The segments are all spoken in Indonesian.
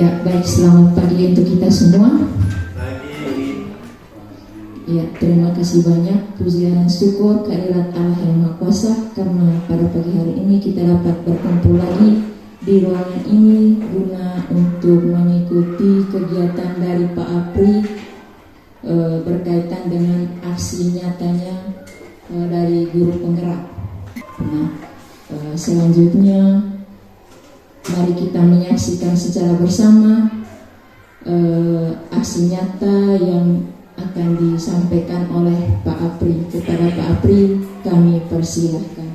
Ya, baik, selamat pagi untuk kita semua. Ya, terima kasih banyak, puji dan syukur kehadirat Allah yang Maha Kuasa, karena pada pagi hari ini kita dapat berkumpul lagi di ruangan ini guna untuk mengikuti kegiatan dari Pak Apri berkaitan dengan aksi nyatanya dari guru penggerak. Nah, selanjutnya mari kita menyaksikan secara bersama aksi nyata yang akan disampaikan oleh Pak Apri. Kepada Pak Apri kami persilahkan.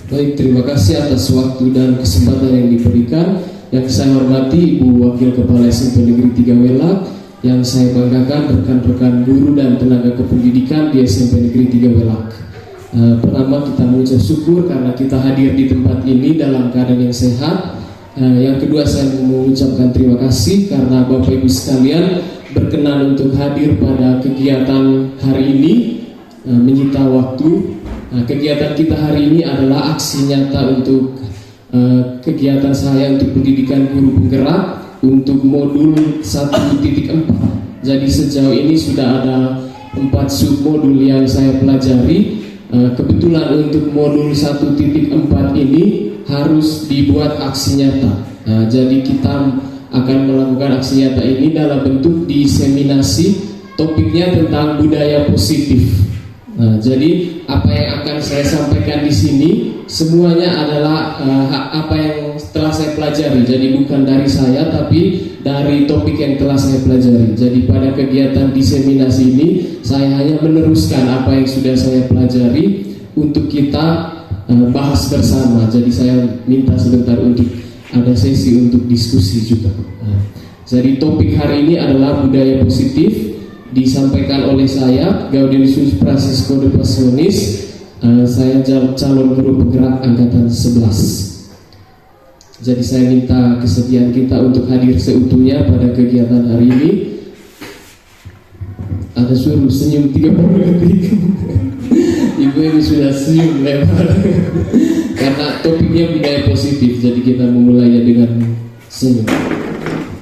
Baik, terima kasih atas waktu dan kesempatan yang diberikan. Yang saya hormati Ibu Wakil Kepala SMP Negeri 3 Welak, yang saya banggakan rekan-rekan guru dan tenaga kependidikan di SMP Negeri 3 Welak. Pertama, kita mengucap syukur karena kita hadir di tempat ini dalam keadaan yang sehat. Yang kedua, saya mengucapkan terima kasih karena Bapak Ibu sekalian berkenan untuk hadir pada kegiatan hari ini, menyita waktu. Kegiatan kita hari ini adalah aksi nyata untuk kegiatan saya untuk pendidikan guru penggerak untuk modul 1.4. Jadi sejauh ini sudah ada 4 submodul yang saya pelajari. Kebetulan untuk modul 1.4 ini harus dibuat aksi nyata. Jadi kita akan melakukan aksi nyata ini dalam bentuk diseminasi, topiknya tentang budaya positif. Jadi apa yang akan saya sampaikan di sini semuanya adalah apa yang telah saya pelajari. Jadi bukan dari saya, tapi dari topik yang telah saya pelajari. Jadi pada kegiatan diseminasi ini saya hanya meneruskan apa yang sudah saya pelajari untuk kita bahas bersama. Jadi saya minta sebentar untuk ada sesi untuk diskusi juga. Jadi topik hari ini adalah budaya positif, disampaikan oleh saya Gaudentius Francisco de Passionis. Saya calon guru penggerak angkatan 11. Jadi saya minta kesediaan kita untuk hadir seutuhnya pada kegiatan hari ini. Ada suruh senyum 30 detik. Ibu ini sudah senyum lebar karena topiknya budaya positif. Jadi kita memulainya dengan senyum.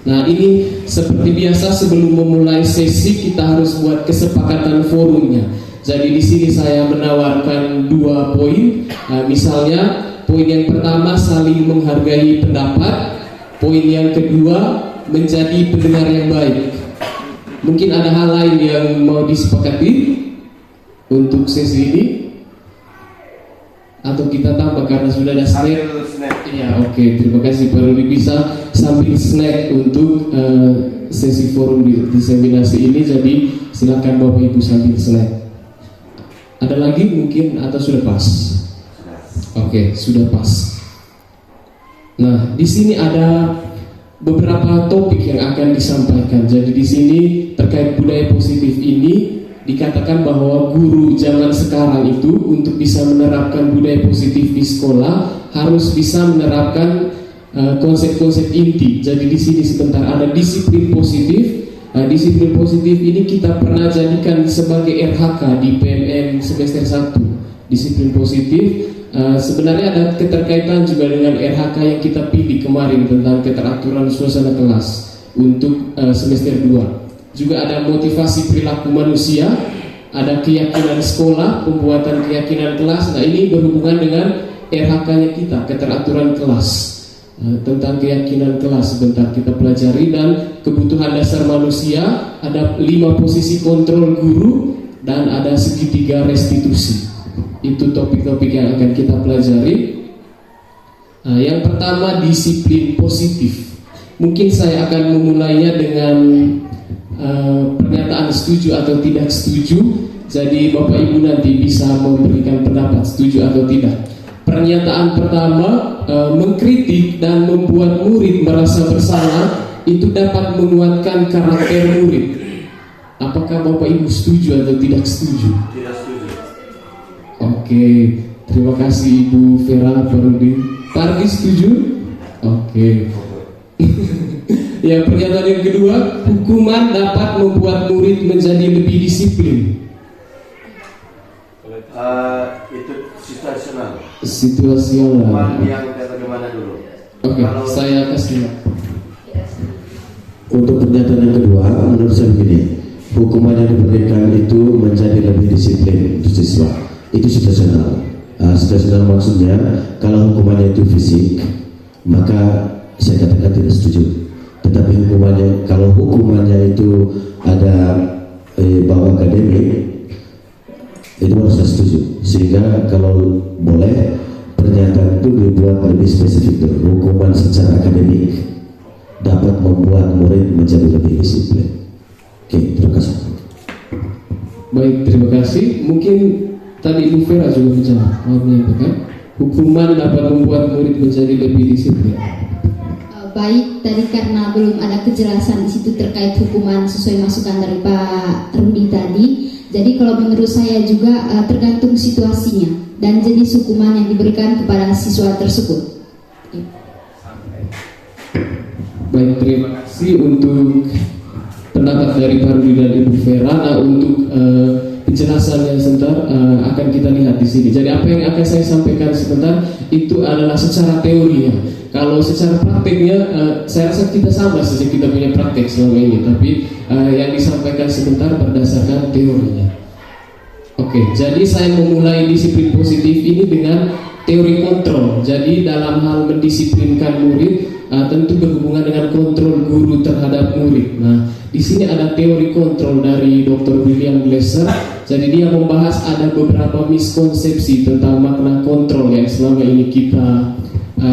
Nah, ini seperti biasa sebelum memulai sesi kita harus buat kesepakatan forumnya. Jadi di sini saya menawarkan 2 poin. Misalnya poin yang pertama saling menghargai pendapat. Poin yang kedua menjadi pendengar yang baik. Mungkin ada hal lain yang mau disepakati untuk sesi ini, atau kita tambah karena sudah ada snack. Ya, oke, terima kasih Pak Rudi. Bisa sambil snack untuk sesi forum diseminasi ini. Jadi silakan Bapak Ibu sambil snack. Ada lagi mungkin atau sudah pas? Oke, sudah pas. Nah, di sini ada beberapa topik yang akan disampaikan. Jadi di sini terkait budaya positif ini dikatakan bahwa guru zaman sekarang itu untuk bisa menerapkan budaya positif di sekolah harus bisa menerapkan konsep-konsep inti. Jadi di sini sebentar ada disiplin positif. Disiplin positif ini kita pernah jadikan sebagai RHK di PMN semester 1. Disiplin positif sebenarnya ada keterkaitan juga dengan RHK yang kita pilih kemarin tentang keteraturan suasana kelas untuk semester 2. Juga ada motivasi perilaku manusia, ada keyakinan sekolah, pembuatan keyakinan kelas. Nah, ini berhubungan dengan RHK-nya kita, keteraturan kelas. Tentang keyakinan kelas sebentar kita pelajari. Dan kebutuhan dasar manusia, ada 5 posisi kontrol guru, dan ada segitiga restitusi. Itu topik-topik yang akan kita pelajari. Yang pertama, disiplin positif. Mungkin saya akan memulainya dengan pernyataan setuju atau tidak setuju. Jadi Bapak Ibu nanti bisa memberikan pendapat setuju atau tidak. Pernyataan pertama, mengkritik dan membuat murid merasa bersalah itu dapat menguatkan karakter murid. Apakah Bapak Ibu setuju atau tidak setuju? Tidak setuju. Oke, terima kasih Ibu Vera Parudi. Pardi setuju? Oke. Ya, pernyataan yang kedua, hukuman dapat membuat murid menjadi lebih disiplin. Itu situasional. situasional. Yang bagaimana dulu? Oke, saya kasih. Untuk pernyataan yang kedua, menurut saya begini, hukuman yang diberikan itu menjadi lebih disiplin untuk siswa. Itu situasional. Situasional maksudnya kalau hukumannya itu fisik, maka saya katakan tidak setuju. Tetapi kalau hukumannya itu ada bau akademik, itu harus saya setuju. Sehingga kalau boleh pernyataan itu dibuat lebih spesifik dulu. Hukuman secara akademik dapat membuat murid menjadi lebih disiplin. Oke, terima kasih. Baik, terima kasih. Mungkin tadi Ibu Vera juga menyampaikan hukuman dapat membuat murid menjadi lebih disiplin. Baik, tadi karena belum ada kejelasan di situ terkait hukuman sesuai masukan dari Pak Rudi tadi. Jadi kalau menurut saya juga tergantung situasinya dan jenis hukuman yang diberikan kepada siswa tersebut. Baik, terima kasih untuk pendapat dari Pak Rudi dan Ibu Vera. Nah, untuk penjelasannya sebentar akan kita lihat di sini. Jadi apa yang akan saya sampaikan sebentar itu adalah secara teorinya. Kalau secara prakteknya, saya rasa kita sama saja kita punya praktek selama ini. Tapi yang disampaikan sebentar berdasarkan teorinya. Oke, jadi saya memulai disiplin positif ini dengan teori kontrol. Jadi dalam hal mendisiplinkan murid tentu berhubungan dengan kontrol guru terhadap murid. Nah, di sini ada teori kontrol dari Dr. William Glasser. Jadi dia membahas ada beberapa miskonsepsi tentang makna kontrol yang selama ini kita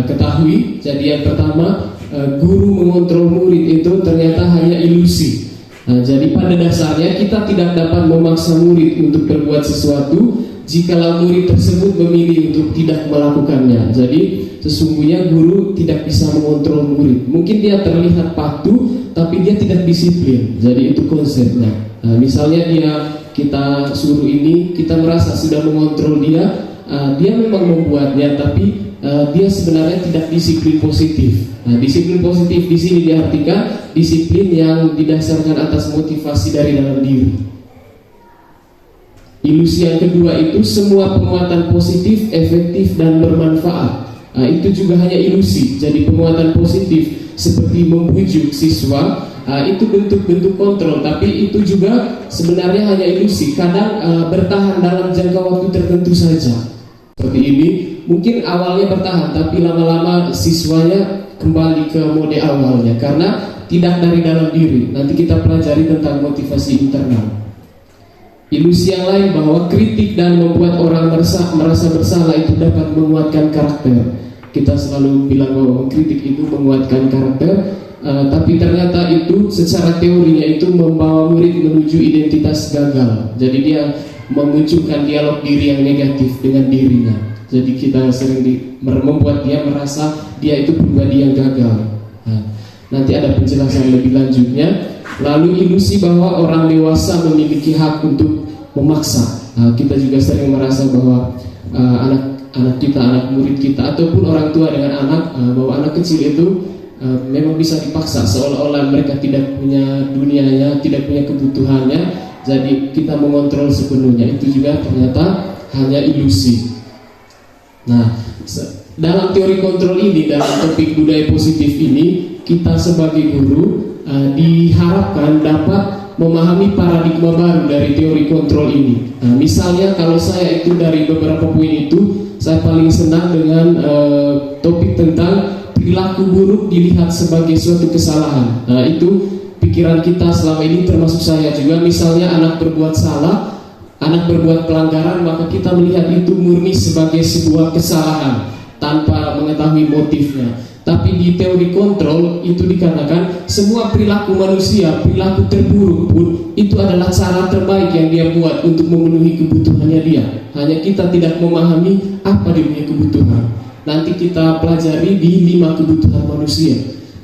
ketahui. Jadi yang pertama, guru mengontrol murid itu ternyata hanya ilusi. Jadi pada dasarnya kita tidak dapat memaksa murid untuk berbuat sesuatu jikalau murid tersebut memilih untuk tidak melakukannya. Jadi sesungguhnya guru tidak bisa mengontrol murid. Mungkin dia terlihat patuh, tapi dia tidak disiplin. Jadi itu konsepnya. Misalnya kita suruh ini, kita merasa sudah mengontrol dia, dia memang membuatnya, tapi dia sebenarnya tidak disiplin positif. Disiplin positif di sini diartikan disiplin yang didasarkan atas motivasi dari dalam diri. Ilusi yang kedua itu semua penguatan positif, efektif dan bermanfaat. Itu juga hanya ilusi. Jadi penguatan positif seperti membujuk siswa itu bentuk-bentuk kontrol, tapi itu juga sebenarnya hanya ilusi. Kadang bertahan dalam jangka waktu tertentu saja. Seperti ini, mungkin awalnya bertahan, tapi lama-lama siswanya kembali ke mode awalnya karena tidak dari dalam diri. Nanti kita pelajari tentang motivasi internal. Ilusi yang lain bahwa kritik dan membuat orang merasa bersalah itu dapat menguatkan karakter. Kita selalu bilang bahwa kritik itu menguatkan karakter, tapi ternyata itu secara teorinya itu membawa murid menuju identitas gagal. Jadi dia memunculkan dialog diri yang negatif dengan dirinya. Jadi kita sering membuat dia merasa dia itu pribadi yang gagal. Nanti ada penjelasan lebih lanjutnya. Lalu ilusi bahwa orang dewasa memiliki hak untuk memaksa. Kita juga sering merasa bahwa anak kita, anak murid kita, ataupun orang tua dengan anak, bahwa anak kecil itu memang bisa dipaksa, seolah-olah mereka tidak punya dunianya, tidak punya kebutuhannya. Jadi kita mengontrol sepenuhnya. Itu juga ternyata hanya ilusi. Nah, dalam teori kontrol ini, dalam topik budaya positif ini, kita sebagai guru diharapkan dapat memahami paradigma baru dari teori kontrol ini. Misalnya kalau saya itu dari beberapa poin itu, saya paling senang dengan topik tentang perilaku buruk dilihat sebagai suatu kesalahan. Itu pikiran kita selama ini, termasuk saya juga. Misalnya anak berbuat salah, anak berbuat pelanggaran, maka kita melihat itu murni sebagai sebuah kesalahan tanpa mengetahui motifnya. Tapi di teori kontrol itu dikatakan semua perilaku manusia, perilaku terburuk pun itu adalah cara terbaik yang dia buat untuk memenuhi kebutuhannya dia. Hanya kita tidak memahami apa dia punya kebutuhan. Nanti kita pelajari di 5 kebutuhan manusia.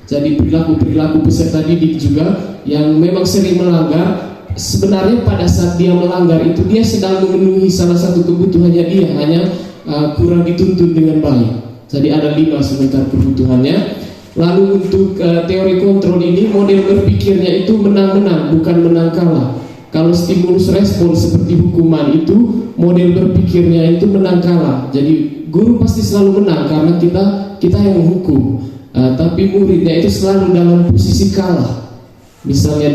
Jadi perilaku-perilaku peserta didik juga yang memang sering melanggar, sebenarnya pada saat dia melanggar itu dia sedang memenuhi salah satu kebutuhannya dia, hanya kurang dituntun dengan baik. Jadi ada 5 sebentar kebutuhannya. Lalu untuk teori kontrol ini, model berpikirnya itu menang-menang, bukan menang kalah. Kalau stimulus respon seperti hukuman itu, model berpikirnya itu menang kalah. Jadi Guru pasti selalu menang karena kita yang menghukum. Tapi muridnya itu selalu dalam posisi kalah. Misalnya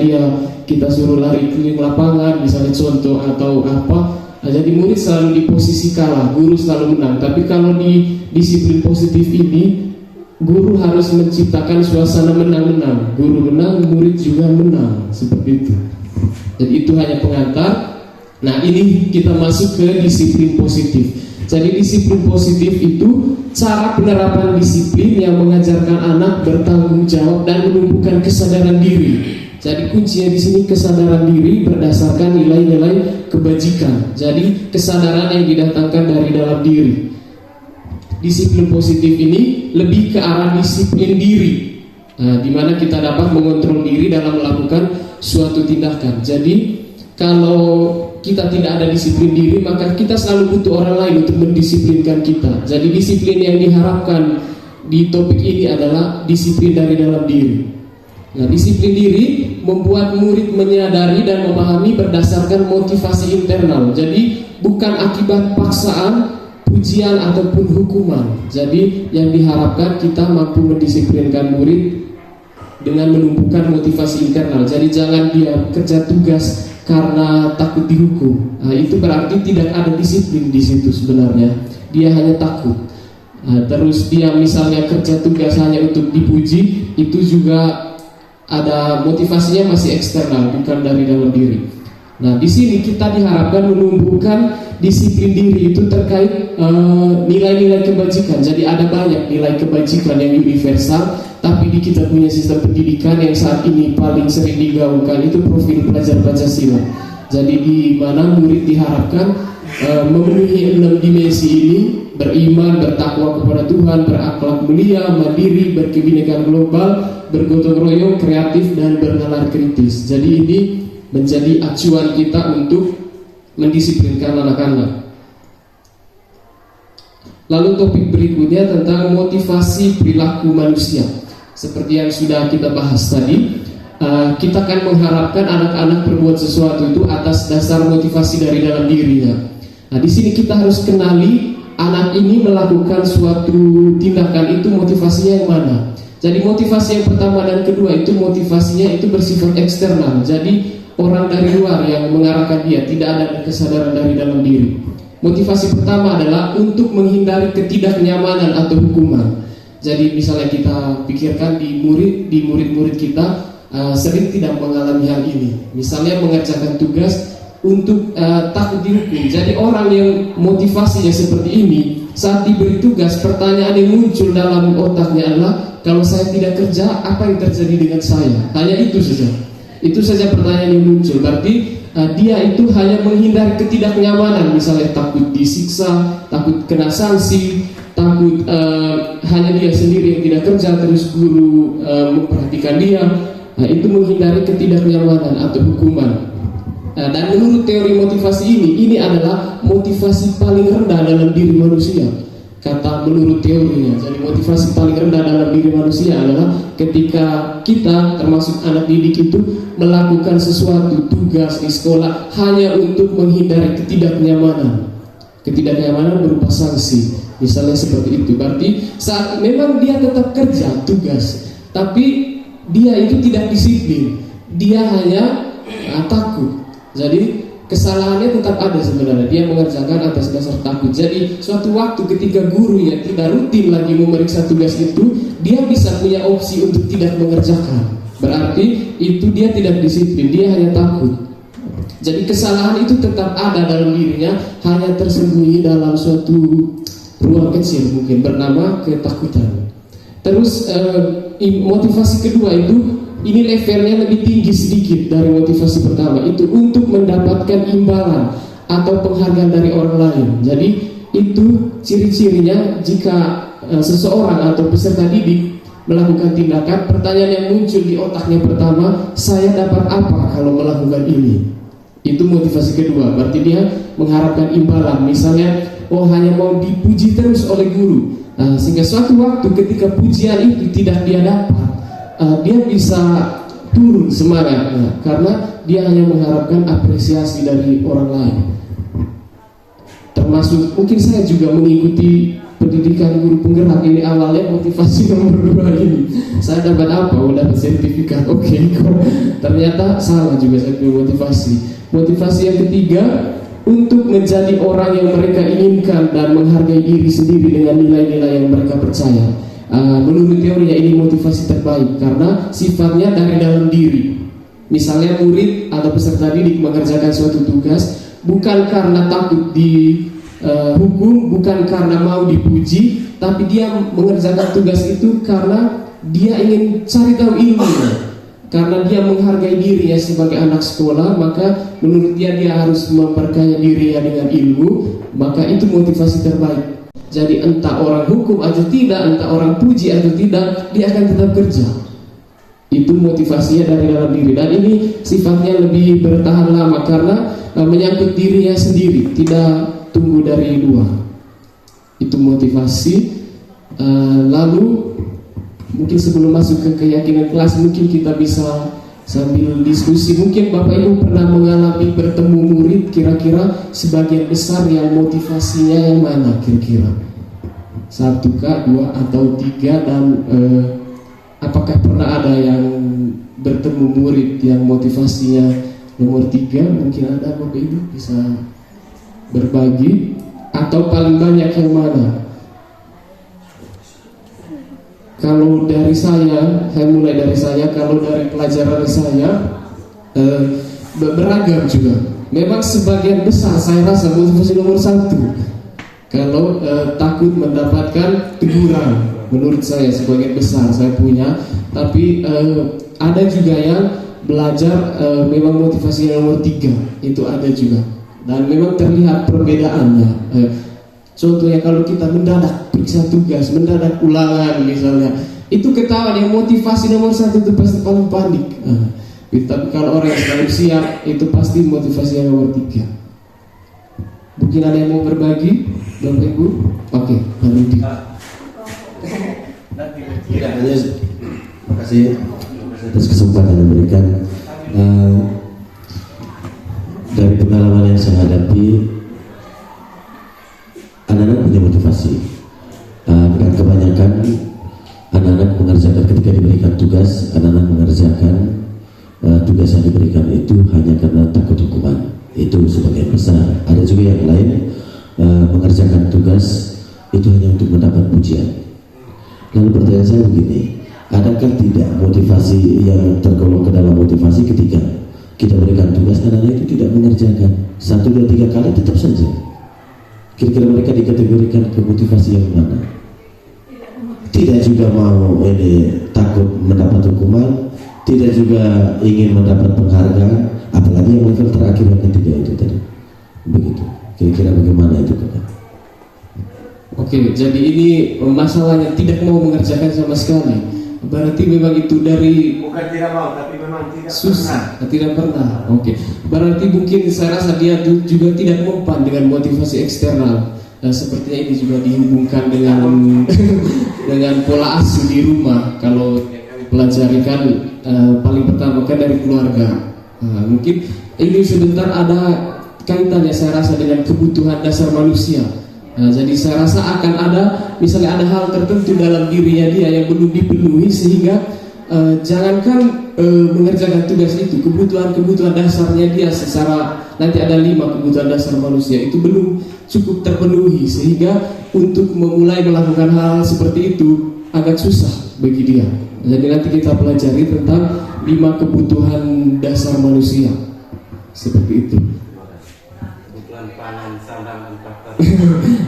kita suruh lari keliling lapangan, misalnya contoh atau apa, jadi murid selalu di posisi kalah, guru selalu menang. Tapi kalau di disiplin positif ini, guru harus menciptakan suasana menang-menang. Guru menang, murid juga menang, seperti itu. Jadi itu hanya pengantar. Nah, ini kita masuk ke disiplin positif. Jadi disiplin positif itu cara penerapan disiplin yang mengajarkan anak bertanggung jawab dan menumbuhkan kesadaran diri. Jadi kuncinya di sini kesadaran diri berdasarkan nilai-nilai kebajikan. Jadi kesadaran yang didatangkan dari dalam diri. Disiplin positif ini lebih ke arah disiplin diri, di mana kita dapat mengontrol diri dalam melakukan suatu tindakan. Jadi kalau kita tidak ada disiplin diri, maka kita selalu butuh orang lain untuk mendisiplinkan kita. Jadi disiplin yang diharapkan di topik ini adalah disiplin dari dalam diri. Nah, disiplin diri membuat murid menyadari dan memahami berdasarkan motivasi internal. Jadi bukan akibat paksaan, pujian ataupun hukuman. Jadi yang diharapkan kita mampu mendisiplinkan murid dengan menumbuhkan motivasi internal. Jadi jangan dia kerja tugas karena takut dihukum. Nah, itu berarti tidak ada disiplin di situ sebenarnya. Dia hanya takut. Terus dia misalnya kerja tugas hanya untuk dipuji, itu juga ada motivasinya masih eksternal, bukan dari dalam diri. Nah, di sini kita diharapkan menumbuhkan disiplin diri itu terkait nilai-nilai kebajikan. Jadi ada banyak nilai kebajikan yang universal, tapi di kita punya sistem pendidikan yang saat ini paling sering digaungkan itu profil pelajar Pancasila. Jadi di mana murid diharapkan memenuhi 6 dimensi ini: beriman, bertakwa kepada Tuhan, berakhlak mulia, mandiri, berkebinekaan global, bergotong royong, kreatif, dan bernalar kritis. Jadi ini menjadi acuan kita untuk mendisiplinkan anak-anak. Lalu topik berikutnya tentang motivasi perilaku manusia. Seperti yang sudah kita bahas tadi, kita akan mengharapkan anak-anak berbuat sesuatu itu atas dasar motivasi dari dalam dirinya. Nah, di sini kita harus kenali anak ini melakukan suatu tindakan itu motivasinya yang mana. Jadi motivasi yang pertama dan kedua itu motivasinya itu bersifat eksternal. Jadi orang dari luar yang mengarahkan dia, tidak ada kesadaran dari dalam diri. Motivasi pertama adalah untuk menghindari ketidaknyamanan atau hukuman. Jadi misalnya kita pikirkan di murid-murid kita sering tidak mengalami hal ini. Misalnya mengerjakan tugas untuk takut dihukum. Jadi orang yang motivasinya seperti ini, saat diberi tugas, pertanyaan yang muncul dalam otaknya adalah, kalau saya tidak kerja, apa yang terjadi dengan saya? Hanya itu saja. Itu saja pertanyaan yang muncul. Berarti dia itu hanya menghindari ketidaknyamanan, misalnya takut disiksa, takut kena sanksi, takut hanya dia sendiri yang tidak kerja, terus guru memperhatikan dia. Nah, itu menghindari ketidaknyamanan atau hukuman. Dan menurut teori motivasi ini adalah motivasi paling rendah dalam diri manusia. Kata menurut teorinya, jadi motivasi paling rendah dalam diri manusia adalah ketika kita, termasuk anak didik itu, melakukan sesuatu tugas di sekolah hanya untuk menghindari ketidaknyamanan. Ketidaknyamanan berupa sanksi, misalnya seperti itu. Berarti saat memang dia tetap kerja tugas, tapi dia itu tidak disiplin, dia hanya takut. Jadi kesalahannya tetap ada sebenarnya, dia mengerjakan atas dasar takut. Jadi suatu waktu ketika guru yang tidak rutin lagi memeriksa tugas itu, dia bisa punya opsi untuk tidak mengerjakan. Berarti itu dia tidak disiplin, dia hanya takut. Jadi kesalahan itu tetap ada dalam dirinya, hanya tersembunyi dalam suatu ruang kecil mungkin bernama ketakutan. Terus motivasi kedua itu, ini levelnya lebih tinggi sedikit dari motivasi pertama, itu untuk mendapatkan imbalan atau penghargaan dari orang lain. Jadi itu ciri-cirinya jika seseorang atau peserta didik melakukan tindakan, pertanyaan yang muncul di otaknya pertama, saya dapat apa kalau melakukan ini? Itu motivasi kedua, berarti dia mengharapkan imbalan. Misalnya, oh hanya mau dipuji terus oleh guru, sehingga suatu waktu ketika pujian itu tidak dia dapat, dia bisa turun semangatnya karena dia hanya mengharapkan apresiasi dari orang lain. Termasuk mungkin saya juga mengikuti pendidikan guru penggerak ini awalnya motivasi nomor 2 ini. Saya dapat apa? Udah dapat sertifikat. Oke, kok ternyata salah juga saya punya motivasi. Motivasi yang ketiga, untuk menjadi orang yang mereka inginkan dan menghargai diri sendiri dengan nilai-nilai yang mereka percaya. Menurut teorinya ini motivasi terbaik karena sifatnya dari dalam diri. Misalnya murid atau peserta didik mengerjakan suatu tugas bukan karena takut dihukum, bukan karena mau dipuji, tapi dia mengerjakan tugas itu karena dia ingin cari tahu ilmunya. Karena dia menghargai dirinya sebagai anak sekolah, maka menurut dia harus memperkaya dirinya dengan ilmu, maka itu motivasi terbaik. Jadi entah orang hukum atau tidak, entah orang puji atau tidak, dia akan tetap kerja. Itu motivasinya dari dalam diri, dan ini sifatnya lebih bertahan lama karena menyangkut dirinya sendiri, tidak tunggu dari luar. Itu motivasi. Lalu mungkin sebelum masuk ke keyakinan kelas, mungkin kita bisa sambil diskusi. Mungkin Bapak Ibu pernah mengalami bertemu murid, kira-kira sebagian besar yang motivasinya yang mana kira-kira? 1 kah, 2 atau 3? Dan apakah pernah ada yang bertemu murid yang motivasinya nomor 3? Mungkin ada Bapak Ibu bisa berbagi. Atau paling banyak yang mana? Kalau dari saya mulai dari saya. Kalau dari pelajaran saya beragam juga. Memang sebagian besar saya rasa motivasi nomor 1 kalau takut mendapatkan teguran. Menurut saya sebagian besar saya punya. Tapi ada juga yang belajar memang motivasi nomor 3 itu ada juga. Dan memang terlihat perbedaannya. Contohnya kalau kita mendadak periksa tugas, mendadak ulangan misalnya, itu ketahuan yang motivasi nomor 1 itu pasti paling panik. Tapi kalau orang yang selalu siap, itu pasti motivasi nomor 3. Mungkin ada yang mau berbagi, Bapak Ibu? Oke, Pak Tidak hanya, terima kasih atas kesempatan yang diberikan. Dari pengalaman yang saya hadapi, anak-anak punya motivasi. Dan kebanyakan anak-anak mengerjakan ketika diberikan tugas, anak-anak mengerjakan tugas yang diberikan itu hanya karena takut hukuman. Itu sebagian besar. Ada juga yang lain mengerjakan tugas itu hanya untuk mendapat pujian. Lalu pertanyaan saya begini, adakah tidak motivasi yang tergolong ke dalam motivasi ketika kita berikan tugas, anak-anak itu tidak mengerjakan 1, 2, 3 kali tetap saja? Kira-kira mereka dikategorikan ke motivasi yang mana? Tidak juga mau takut mendapat hukuman, tidak juga ingin mendapat penghargaan, apalagi yang level terakhir yang ketiga itu tadi. Begitu. Kira-kira bagaimana itu, Kakak? Oke, jadi ini masalahnya tidak mau mengerjakan sama sekali. Berarti memang itu dari bukan tidak mau, tapi memang tidak susah, tidak pernah. Oke, berarti mungkin saya rasa dia juga tidak mempan dengan motivasi eksternal. Sepertinya ini juga dihubungkan dengan dengan pola asuh di rumah. Kalau pelajari kan paling pertama kan dari keluarga. Mungkin ini sebentar ada kaitannya saya rasa dengan kebutuhan dasar manusia. Jadi saya rasa akan ada, misalnya ada hal tertentu dalam dirinya dia yang belum dipenuhi, sehingga jangankan mengerjakan tugas itu, kebutuhan dasarnya dia secara, nanti ada 5 kebutuhan dasar manusia itu belum cukup terpenuhi, sehingga untuk memulai melakukan hal seperti itu agak susah bagi dia. Jadi nanti kita pelajari tentang 5 kebutuhan dasar manusia seperti itu.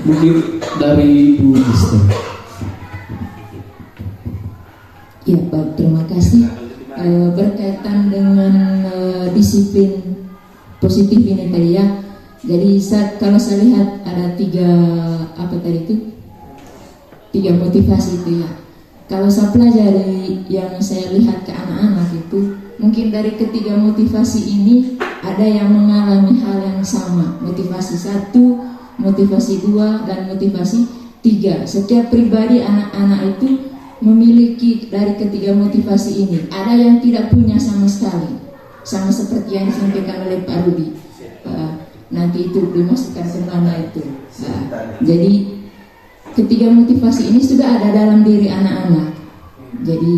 Mungkin dari Bu Mister. Ya, baik, terima kasih. Berkaitan dengan disiplin positif ini tadi ya. Jadi kalau saya lihat ada 3 motivasi itu ya. Kalau saya pelajari yang saya lihat ke anak-anak itu, mungkin dari ketiga motivasi ini ada yang mengalami hal yang sama. Motivasi 1, motivasi 2, dan motivasi 3. Setiap pribadi anak-anak itu memiliki dari ketiga motivasi ini. Ada yang tidak punya sama sekali, sama seperti yang disampaikan oleh Pak Rudi. Nanti itu dimasukkan ke mana itu. Jadi ketiga motivasi ini sudah ada dalam diri anak-anak. Jadi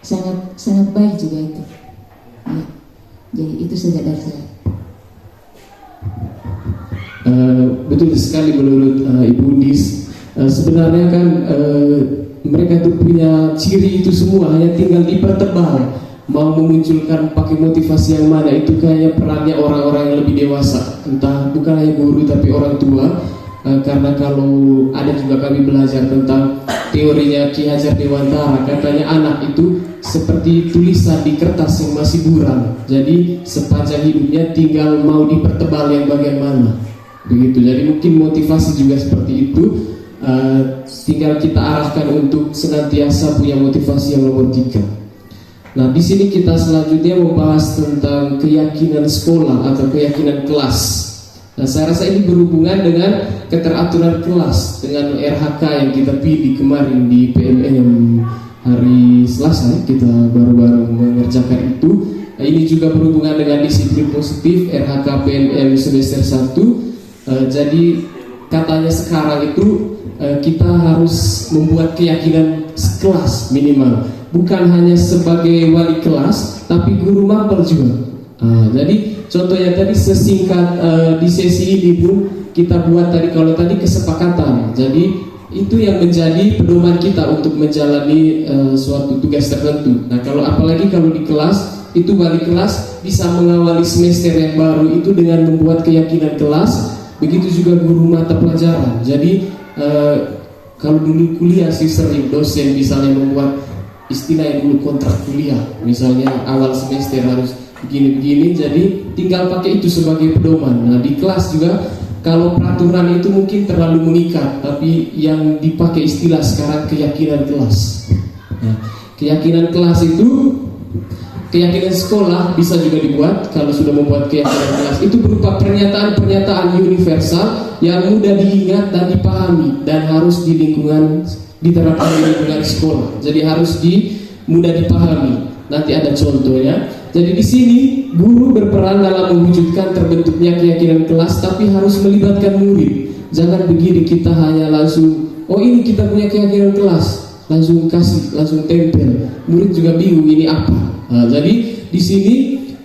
sangat baik juga itu. Ya. Jadi itu saja dari saya. Betul sekali menurut Ibu Dis. Sebenarnya kan mereka itu punya ciri itu semua, hanya tinggal dipertebal. Mau memunculkan pakai motivasi yang mana, itu kayaknya perannya orang-orang yang lebih dewasa, entah bukan hanya guru tapi orang tua. Karena kalau ada juga kami belajar tentang teorinya Ki Hajar Dewantara, katanya anak itu seperti tulisan di kertas yang masih buram. Jadi sepanjang hidupnya tinggal mau dipertebal yang bagian mana. Begitu. Jadi mungkin motivasi juga seperti itu. Tinggal kita arahkan untuk senantiasa punya motivasi yang nomor 3. Nah, di sini kita selanjutnya membahas tentang keyakinan sekolah atau keyakinan kelas. Nah, saya rasa ini berhubungan dengan keteraturan kelas dengan RHK yang kita pilih kemarin di PMM hari Selasa. Kita baru-baru mengerjakan itu. Nah, ini juga berhubungan dengan disiplin positif RHK PMM semester 1. Jadi katanya sekarang itu kita harus membuat keyakinan kelas minimal, bukan hanya sebagai wali kelas tapi guru mapel juga. Jadi contohnya tadi sesingkat di sesi ini pun kita buat tadi, kalau tadi kesepakatan, jadi itu yang menjadi pedoman kita untuk menjalani suatu tugas tertentu. Nah, kalau apalagi kalau di kelas itu wali kelas bisa mengawali semester yang baru itu dengan membuat keyakinan kelas. Begitu juga guru mata pelajaran. Jadi kalau dulu kuliah sih sering dosen misalnya membuat istilah yang dulu kontrak kuliah, misalnya awal semester harus begini-begini, jadi tinggal pakai itu sebagai pedoman. Nah, di kelas juga kalau peraturan itu mungkin terlalu mengikat, tapi yang dipakai istilah sekarang keyakinan kelas. Nah, keyakinan kelas itu, keyakinan sekolah bisa juga dibuat. Kalau sudah membuat keyakinan kelas itu berupa pernyataan-pernyataan universal yang mudah diingat dan dipahami dan harus diterapkan di lingkungan sekolah. Jadi harus mudah dipahami. Nanti ada contohnya. Jadi di sini guru berperan dalam mewujudkan terbentuknya keyakinan kelas, tapi harus melibatkan murid. Jangan begini kita hanya langsung, oh ini kita punya keyakinan kelas, langsung kasih, langsung tempel. Murid juga bingung ini apa. Nah, jadi di sini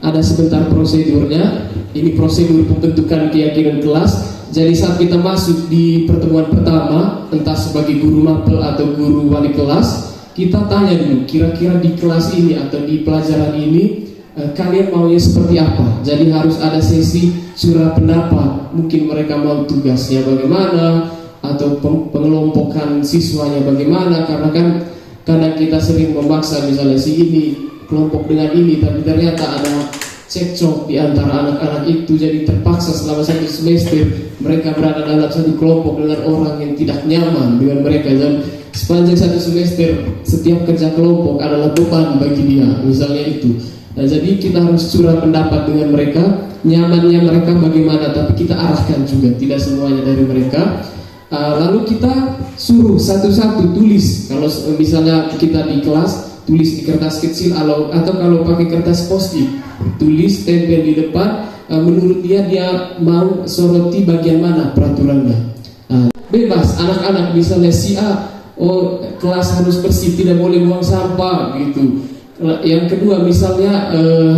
ada sebentar prosedurnya. Ini prosedur pembentukan keyakinan kelas. Jadi saat kita masuk di pertemuan pertama, entah sebagai guru mapel atau guru wali kelas, kita tanya dulu, kira-kira di kelas ini atau di pelajaran ini kalian maunya seperti apa. Jadi harus ada sesi surah pendapat. Mungkin mereka mau tugasnya bagaimana, atau pengelompokan siswanya bagaimana. Karena kan kadang kita sering memaksa, misalnya si ini kelompok dengan ini, tapi ternyata ada cekcok di antara anak-anak itu. Jadi terpaksa selama 1 semester mereka berada dalam satu kelompok dengan orang yang tidak nyaman dengan mereka. Dan sepanjang 1 semester setiap kerja kelompok adalah beban bagi dia, misalnya itu. Nah, jadi kita harus curah pendapat dengan mereka, nyamannya mereka bagaimana, tapi kita arahkan juga, tidak semuanya dari mereka. Lalu kita suruh satu-satu tulis. Kalau misalnya kita di kelas, tulis di kertas kecil atau kalau pakai kertas post-it, tulis, tempel di depan. Menurut dia mau soroti bagian mana peraturannya. Bebas, anak-anak misalnya si A, oh kelas harus bersih, tidak boleh buang sampah gitu. Yang kedua misalnya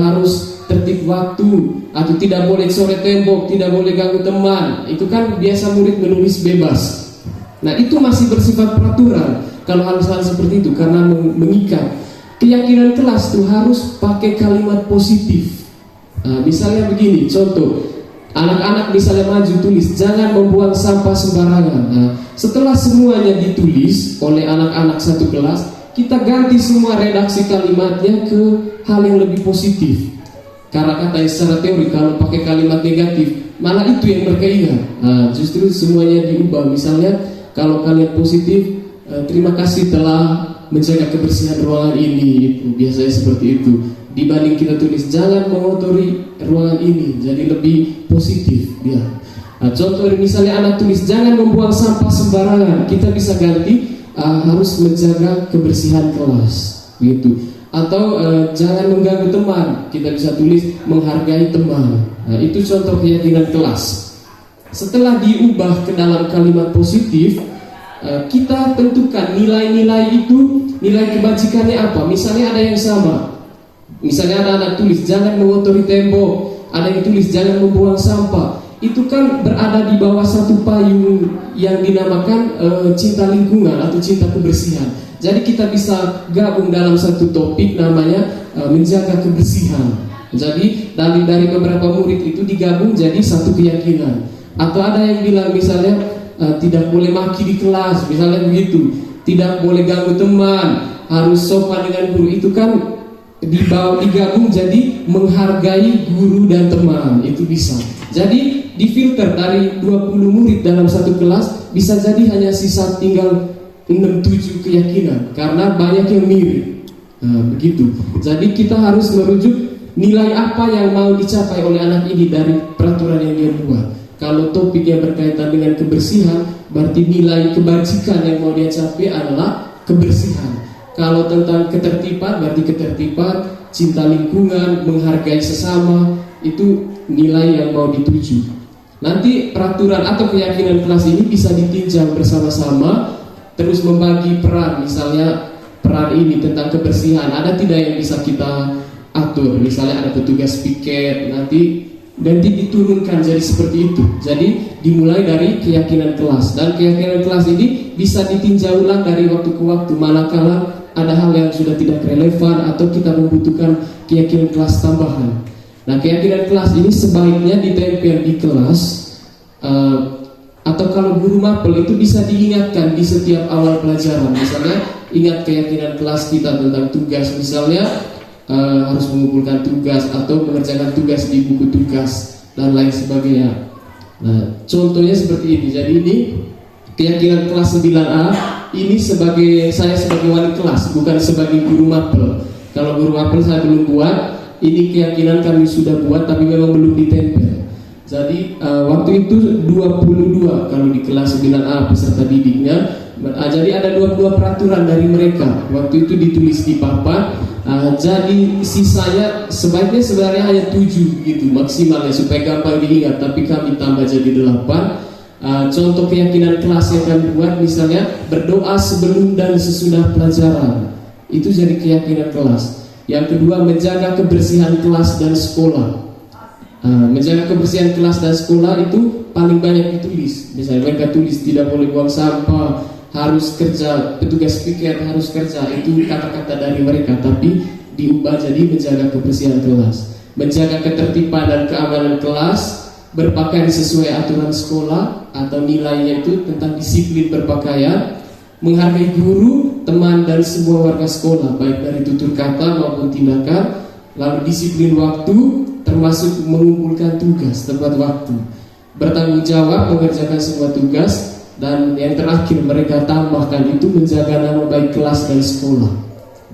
harus tertib waktu, atau tidak boleh coret tembok, tidak boleh ganggu teman. Itu kan biasa murid menulis bebas. Nah, itu masih bersifat peraturan. Kalau hal-hal seperti itu karena mengikat. Keyakinan kelas tuh harus pakai kalimat positif. Misalnya begini, contoh, anak-anak misalnya maju tulis, jangan membuang sampah sembarangan. Setelah semuanya ditulis oleh anak-anak satu kelas, kita ganti semua redaksi kalimatnya ke hal yang lebih positif. Karena katanya secara teori kalau pakai kalimat negatif, malah itu yang berkeingat. Justru semuanya diubah. Misalnya kalau kalian positif, terima kasih telah menjaga kebersihan ruangan ini. Itu biasanya seperti itu. Dibanding kita tulis jangan mengotori ruangan ini, jadi lebih positif dia. Contoh misalnya anak tulis jangan membuang sampah sembarangan, kita bisa ganti harus menjaga kebersihan kelas, gitu. Atau jangan mengganggu teman, kita bisa tulis menghargai teman. Itu contoh keyakinan kelas. Setelah diubah ke dalam kalimat positif, kita tentukan nilai-nilai itu, nilai kebajikannya apa. Misalnya ada yang sama, misalnya ada anak tulis jangan mengotori tembok, ada yang tulis jangan membuang sampah. Itu kan berada di bawah satu payung yang dinamakan cinta lingkungan atau cinta kebersihan. Jadi kita bisa gabung dalam satu topik namanya menjaga kebersihan. Jadi dari beberapa murid itu digabung jadi satu keyakinan. Atau ada yang bilang misalnya tidak boleh maki di kelas, misalnya begitu. Tidak boleh ganggu teman, harus sopan dengan guru. Itu kan digabung jadi menghargai guru dan teman. Itu bisa. Jadi difilter dari 20 murid dalam satu kelas, bisa jadi hanya sisa tinggal 6-7 keyakinan karena banyak yang mirip. Begitu. Jadi kita harus merujuk nilai apa yang mau dicapai oleh anak ini dari peraturan yang dia buat. Kalau topik yang berkaitan dengan kebersihan, berarti nilai kebajikan yang mau dia capai adalah kebersihan. Kalau tentang ketertiban, berarti ketertiban, cinta lingkungan, menghargai sesama, itu nilai yang mau dituju. Nanti peraturan atau keyakinan kelas ini bisa ditinjau bersama-sama, terus membagi peran. Misalnya peran ini tentang kebersihan, ada tidak yang bisa kita atur. Misalnya ada petugas piket, nanti diturunkan jadi seperti itu. Jadi dimulai dari keyakinan kelas, dan keyakinan kelas ini bisa ditinjau ulang dari waktu ke waktu manakala ada hal yang sudah tidak relevan atau kita membutuhkan keyakinan kelas tambahan. Nah, keyakinan kelas ini sebaiknya ditempel di kelas, atau kalau guru mapel itu bisa diingatkan di setiap awal pelajaran. Misalnya ingat keyakinan kelas kita tentang tugas, misalnya harus mengumpulkan tugas atau mengerjakan tugas di buku tugas dan lain sebagainya. Nah, contohnya seperti ini. Jadi ini keyakinan kelas 9A, ini saya sebagai wali kelas, bukan sebagai guru mapel. Kalau guru mapel saya belum buat, ini keyakinan kami sudah buat tapi memang belum ditempel. Jadi waktu itu 22 kalau di kelas 9A peserta didiknya. Jadi ada 22 peraturan dari mereka. Waktu itu ditulis di papan. Jadi sisanya sebaiknya sebenarnya hanya 7 gitu maksimalnya supaya gampang diingat, tapi kami tambah jadi 8. Contoh keyakinan kelas yang kami buat misalnya berdoa sebelum dan sesudah pelajaran. Itu jadi keyakinan kelas. Yang kedua, menjaga kebersihan kelas dan sekolah. Menjaga kebersihan kelas dan sekolah itu paling banyak ditulis. Misalnya mereka tulis tidak boleh buang sampah, harus kerja, petugas piket harus kerja. Itu kata-kata dari mereka, tapi diubah jadi menjaga kebersihan kelas. Menjaga ketertiban dan keamanan kelas, berpakaian sesuai aturan sekolah atau nilainya itu tentang disiplin berpakaian, menghargai guru, teman dan semua warga sekolah baik dari tutur kata maupun tindakan, lalu disiplin waktu termasuk mengumpulkan tugas tepat waktu, bertanggung jawab mengerjakan semua tugas, dan yang terakhir mereka tambahkan itu menjaga nama baik kelas dan sekolah.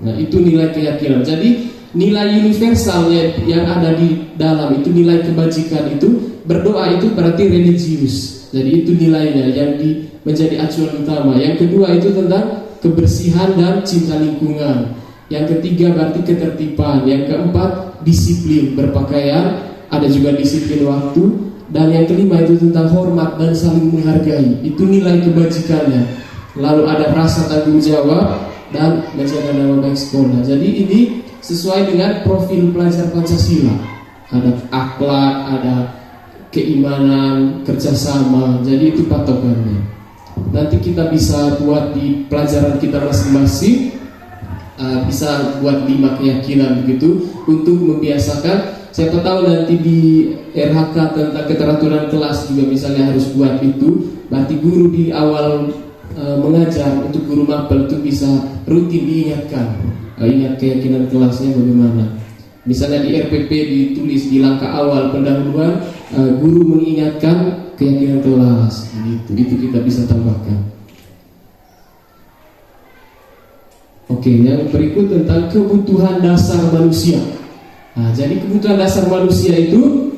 Nah, itu nilai keyakinan. Jadi nilai universalnya yang ada di dalam itu nilai kebajikan itu, berdoa itu berarti religius. Jadi itu nilainya yang menjadi acuan utama. Yang kedua itu tentang kebersihan dan cinta lingkungan. Yang ketiga berarti ketertiban. Yang keempat disiplin berpakaian, ada juga disiplin waktu. Dan yang kelima itu tentang hormat dan saling menghargai. Itu nilai kebajikannya. Lalu ada rasa tanggung jawab dan menjaga nama baik sekolah. Jadi ini sesuai dengan profil pelajar Pancasila. Ada akhlak, ada keimanan, kerjasama. Jadi itu patokannya. Nanti kita bisa buat di pelajaran kita masing-masing, bisa buat 5 keyakinan begitu untuk membiasakan. Siapa tahu nanti di RHK tentang keteraturan kelas juga misalnya harus buat itu. Berarti guru di awal mengajar untuk guru mapel itu bisa rutin diingatkan, ingat keyakinan kelasnya bagaimana. Misalnya di RPP ditulis di langkah awal pendahuluan, guru mengingatkan keyakinan kelas. Itu kita bisa tambahkan. Oke, yang berikut tentang kebutuhan dasar manusia. Nah, jadi kebutuhan dasar manusia itu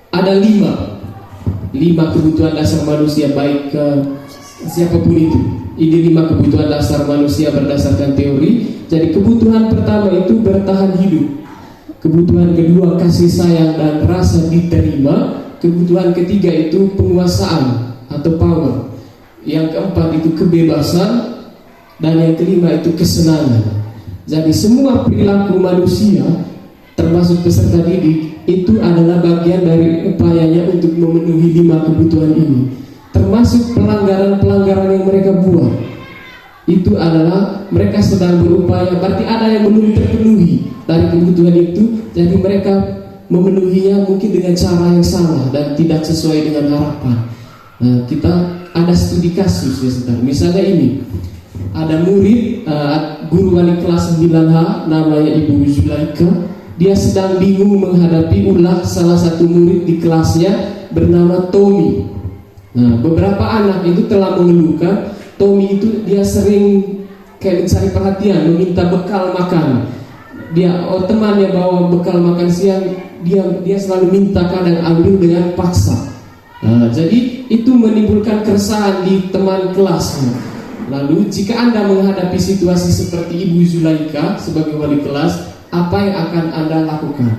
ada 5 kebutuhan dasar manusia, baik ke siapapun itu. Ini 5 kebutuhan dasar manusia berdasarkan teori. Jadi kebutuhan pertama itu bertahan hidup. Kebutuhan kedua kasih sayang dan rasa diterima. kebutuhan ketiga itu penguasaan atau power. Yang keempat itu kebebasan, dan yang kelima itu kesenangan. Jadi semua perilaku manusia termasuk peserta didik itu adalah bagian dari upayanya untuk memenuhi 5 kebutuhan ini. Termasuk pelanggaran-pelanggaran yang mereka buat, itu adalah mereka sedang berupaya, berarti ada yang belum terpenuhi dari kebutuhan itu. Jadi mereka memenuhinya mungkin dengan cara yang salah dan tidak sesuai dengan harapan. Nah, kita ada studi kasus ya saudara. Misalnya ini, ada murid guru wali kelas 9H namanya Ibu Zulaika. Dia sedang bingung menghadapi ulah salah satu murid di kelasnya bernama Tommy. Nah, beberapa anak itu telah mengeluhkan Tommy itu dia sering kayak mencari perhatian, meminta bekal makan. Temannya bawa bekal makan siang, dia selalu minta, kadang ambil dengan paksa. Nah, jadi itu menimbulkan keresahan di teman kelasnya. Lalu jika Anda menghadapi situasi seperti Ibu Zulaika sebagai wali kelas, apa yang akan Anda lakukan?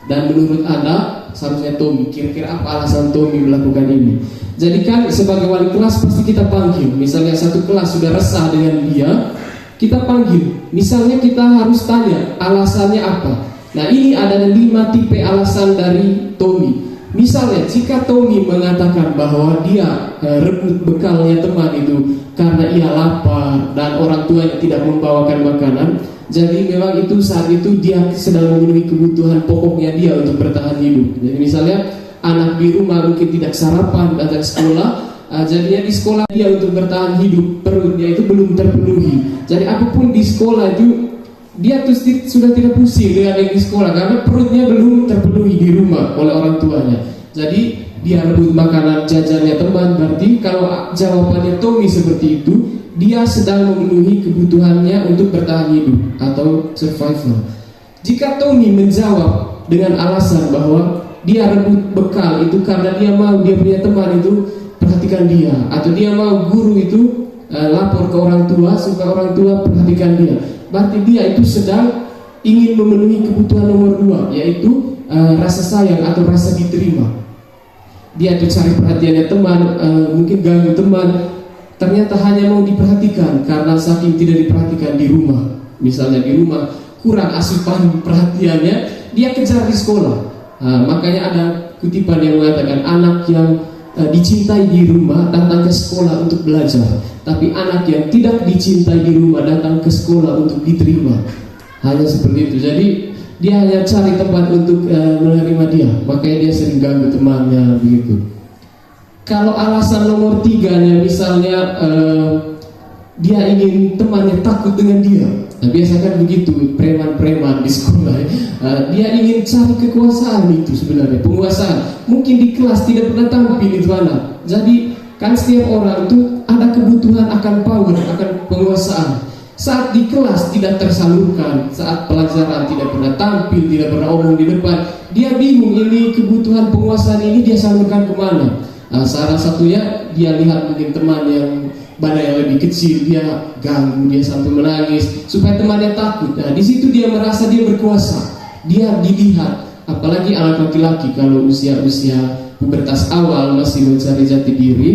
Dan menurut Anda, seharusnya Tommy, kira-kira apa alasan Tommy melakukan ini? Jadi kan sebagai wali kelas pasti kita panggil. Misalnya satu kelas sudah resah dengan dia, kita panggil. Misalnya kita harus tanya alasannya apa. Nah, ini ada 5 tipe alasan dari Tommy. Misalnya jika Tommy mengatakan bahwa dia rebut bekalnya teman itu karena ia lapar dan orang tuanya tidak membawakan makanan, jadi memang itu saat itu dia sedang memenuhi kebutuhan pokoknya dia untuk bertahan hidup. Jadi misalnya anak di rumah mungkin tidak sarapan, datang sekolah, jadinya di sekolah dia untuk bertahan hidup, perutnya itu belum terpenuhi. Jadi apapun di sekolah itu dia tuh sudah tidak pusing dengan yang di sekolah karena perutnya belum terpenuhi di rumah oleh orang tuanya. Jadi dia rebut makanan jajannya teman. Berarti kalau jawabannya Tommy seperti itu, dia sedang memenuhi kebutuhannya untuk bertahan hidup atau survival. Jika Tommy menjawab dengan alasan bahwa dia rebut bekal itu karena dia mau dia punya teman itu perhatikan dia, atau dia mau guru itu lapor ke orang tua supaya orang tua perhatikan dia, berarti dia itu sedang ingin memenuhi kebutuhan nomor 2, yaitu rasa sayang atau rasa diterima. Dia tuh cari perhatiannya teman, mungkin ganggu teman, ternyata hanya mau diperhatikan karena saking tidak diperhatikan di rumah. Misalnya di rumah kurang asupan perhatiannya, dia kejar di sekolah. Makanya ada kutipan yang mengatakan anak yang dicintai di rumah datang ke sekolah untuk belajar, tapi anak yang tidak dicintai di rumah datang ke sekolah untuk diterima. Hanya seperti itu. Jadi dia hanya cari tempat untuk menerima dia, makanya dia sering ganggu temannya begitu. Kalau alasan nomor 3-nya misalnya dia ingin temannya takut dengan dia. Nah, biasa kan begitu preman-preman di sekolah. Dia ingin cari kekuasaan itu sebenarnya, penguasaan. Mungkin di kelas tidak pernah tampil itu anak. Jadi kan setiap orang itu ada kebutuhan akan power, akan penguasaan. Saat di kelas tidak tersalurkan, saat pelajaran tidak pernah tampil, tidak pernah omong di depan, dia bingung ini kebutuhan penguasaan ini dia salurkan kemana. Salah satunya dia lihat mungkin teman yang badan yang lebih kecil, dia ganggu, dia sampai menangis supaya temannya takut. Nah, di situ dia merasa dia berkuasa, dia dilihat. Apalagi anak laki-laki kalau usia-usia pubertas awal masih mencari jati diri,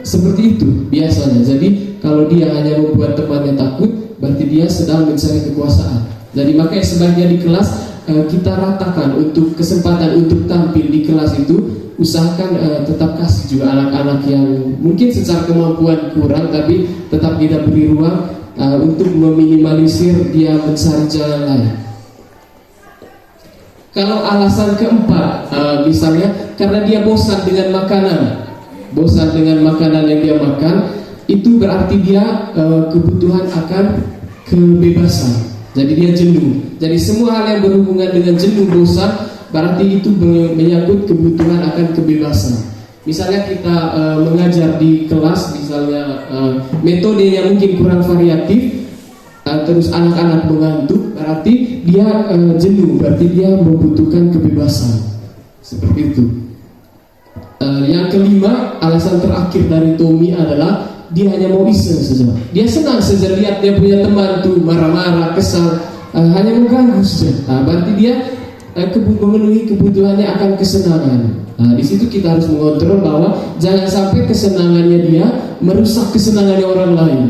seperti itu biasanya. Jadi kalau dia hanya membuat temannya takut, berarti dia sedang mencari kekuasaan. Jadi makanya sebaiknya di kelas kita ratakan untuk kesempatan untuk tampil di kelas itu. Usahakan tetap kasih juga anak-anak yang mungkin secara kemampuan kurang, tapi tetap kita beri ruang untuk meminimalisir dia mencari jalan lain. Kalau alasan keempat, misalnya karena dia bosan dengan makanan yang dia makan, itu berarti dia kebutuhan akan kebebasan. Jadi dia jenuh. Jadi semua hal yang berhubungan dengan jenuh, bosan, berarti itu menyangkut kebutuhan akan kebebasan. Misalnya kita mengajar di kelas, misalnya metodenya mungkin kurang variatif, terus anak-anak mengantuk, berarti dia jenuh, berarti dia membutuhkan kebebasan. Seperti itu. Yang kelima, alasan terakhir dari Tommy adalah dia hanya mau iseng saja. Dia senang saja lihat dia punya teman tuh marah-marah, kesal, hanya mengganggu saja. Berarti dia memenuhi kebutuhannya akan kesenangan. Nah, di situ kita harus mengontrol bahwa jangan sampai kesenangannya dia merusak kesenangannya orang lain.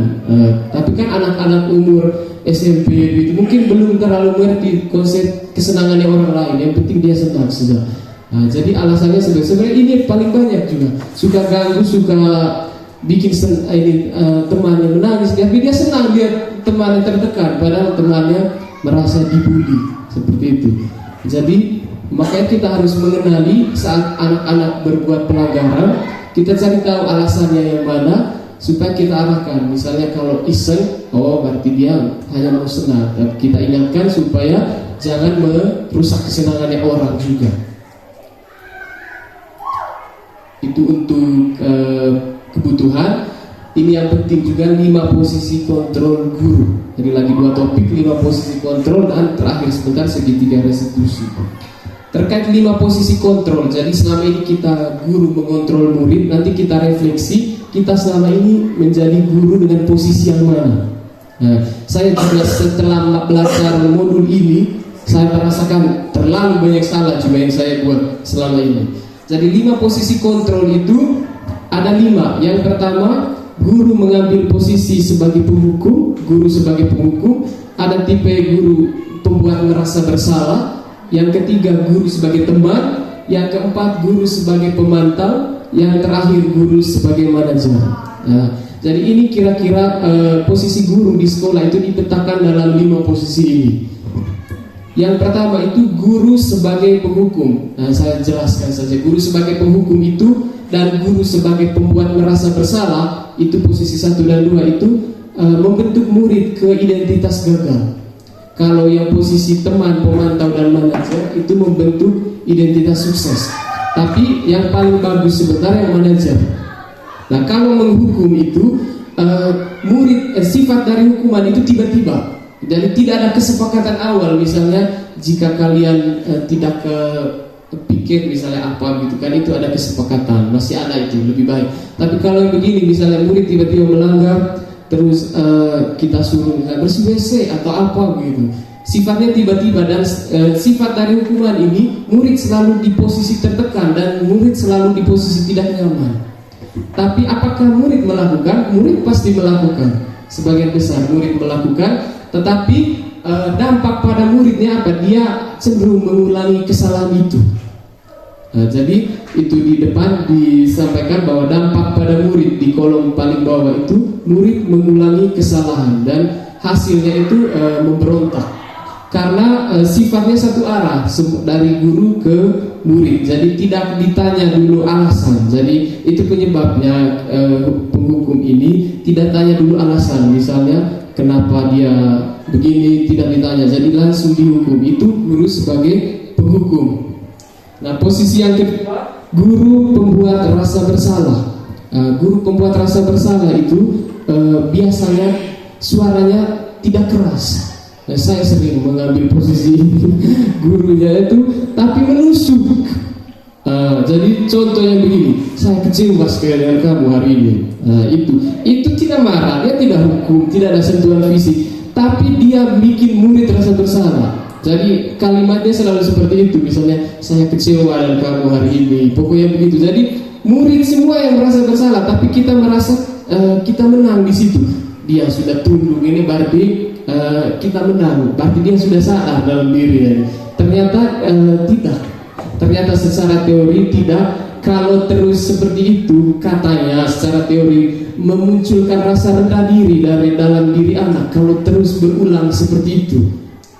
Tapi kan anak-anak umur SMP itu mungkin belum terlalu mengerti konsep kesenangannya orang lain. Yang penting dia senang saja. Jadi alasannya sebenarnya ini paling banyak juga suka ganggu, suka bikin temannya menangis, tapi dia senang lihat temannya tertekan, padahal temannya merasa dibully seperti itu. Jadi makanya kita harus mengenali saat anak-anak berbuat pelanggaran, kita cari tahu alasannya yang mana supaya kita arahkan. Misalnya kalau iseng, oh berarti dia hanya mau senang, dan kita ingatkan supaya jangan merusak kesenangannya orang juga. Itu untuk kebutuhan. Ini yang penting juga 5 posisi kontrol guru. Jadi lagi 2 topik, 5 posisi kontrol, dan terakhir sebentar segitiga restitusi. Terkait 5 posisi kontrol, jadi selama ini kita guru mengontrol murid, nanti kita refleksi kita selama ini menjadi guru dengan posisi yang mana. Nah, saya juga setelah belajar modul ini, saya merasakan terlalu banyak salah juga yang saya buat selama ini. Jadi 5 posisi kontrol itu ada 5. Yang pertama, guru mengambil posisi sebagai penghukum, guru sebagai penghukum. Ada tipe guru pembuat merasa bersalah. Yang ketiga, guru sebagai teman. Yang keempat, guru sebagai pemantau. Yang terakhir, guru sebagai manajer. Nah, jadi ini kira-kira posisi guru di sekolah itu dipetakan dalam 5 posisi ini. Yang pertama itu guru sebagai penghukum. Nah, saya jelaskan saja. Guru sebagai penghukum itu dan guru sebagai pembuat merasa bersalah, itu posisi 1 dan 2 itu membentuk murid ke identitas gagal. Kalau yang posisi teman, pemantau dan manajer itu membentuk identitas sukses. Tapi yang paling bagus sebenarnya yang manajer. Nah, kalau menghukum itu sifat dari hukuman itu tiba-tiba. Jadi tidak ada kesepakatan awal. Misalnya jika kalian tidak pikir misalnya apa gitu kan, itu ada kesepakatan, masih ada, itu lebih baik. Tapi kalau yang begini, misalnya murid tiba-tiba melanggar, terus kita suruh misalnya bersih WC atau apa gitu, sifatnya tiba-tiba. Dan sifat dari hukuman ini, murid selalu di posisi tertekan dan murid selalu di posisi tidak nyaman. Tapi apakah murid melakukan? Murid pasti melakukan. Sebagian besar murid melakukan. Tetapi dampak pada muridnya apa? Dia cenderung mengulangi kesalahan itu. Jadi itu di depan disampaikan bahwa dampak pada murid di kolom paling bawah itu, murid mengulangi kesalahan dan hasilnya itu memberontak. Karena sifatnya satu arah dari guru ke murid. Jadi tidak ditanya dulu alasan. Jadi itu penyebabnya penghukum ini tidak tanya dulu alasan. Misalnya kenapa dia begini, tidak ditanya, jadi langsung dihukum. Itu guru sebagai penghukum. Nah, posisi yang kedua, guru pembuat rasa bersalah. Guru pembuat rasa bersalah itu biasanya suaranya tidak keras. Nah, saya sering mengambil posisi gurunya itu, tapi menusuk. Jadi contoh yang begini, saya kecewa sekali dengan kamu hari ini. Itu tidak marah, dia tidak hukum, tidak ada sentuhan fisik, tapi dia bikin murid rasa bersalah. Jadi kalimatnya selalu seperti itu. Misalnya, saya kecewa dengan kamu hari ini, pokoknya begitu. Jadi murid semua yang merasa bersalah, tapi kita merasa kita menang di situ. Dia sudah tunduk, ini berarti kita menang, berarti dia sudah sadar dalam diri. Ternyata tidak. Ternyata secara teori tidak. Kalau terus seperti itu, katanya secara teori memunculkan rasa rendah diri dari dalam diri anak. Kalau terus berulang seperti itu,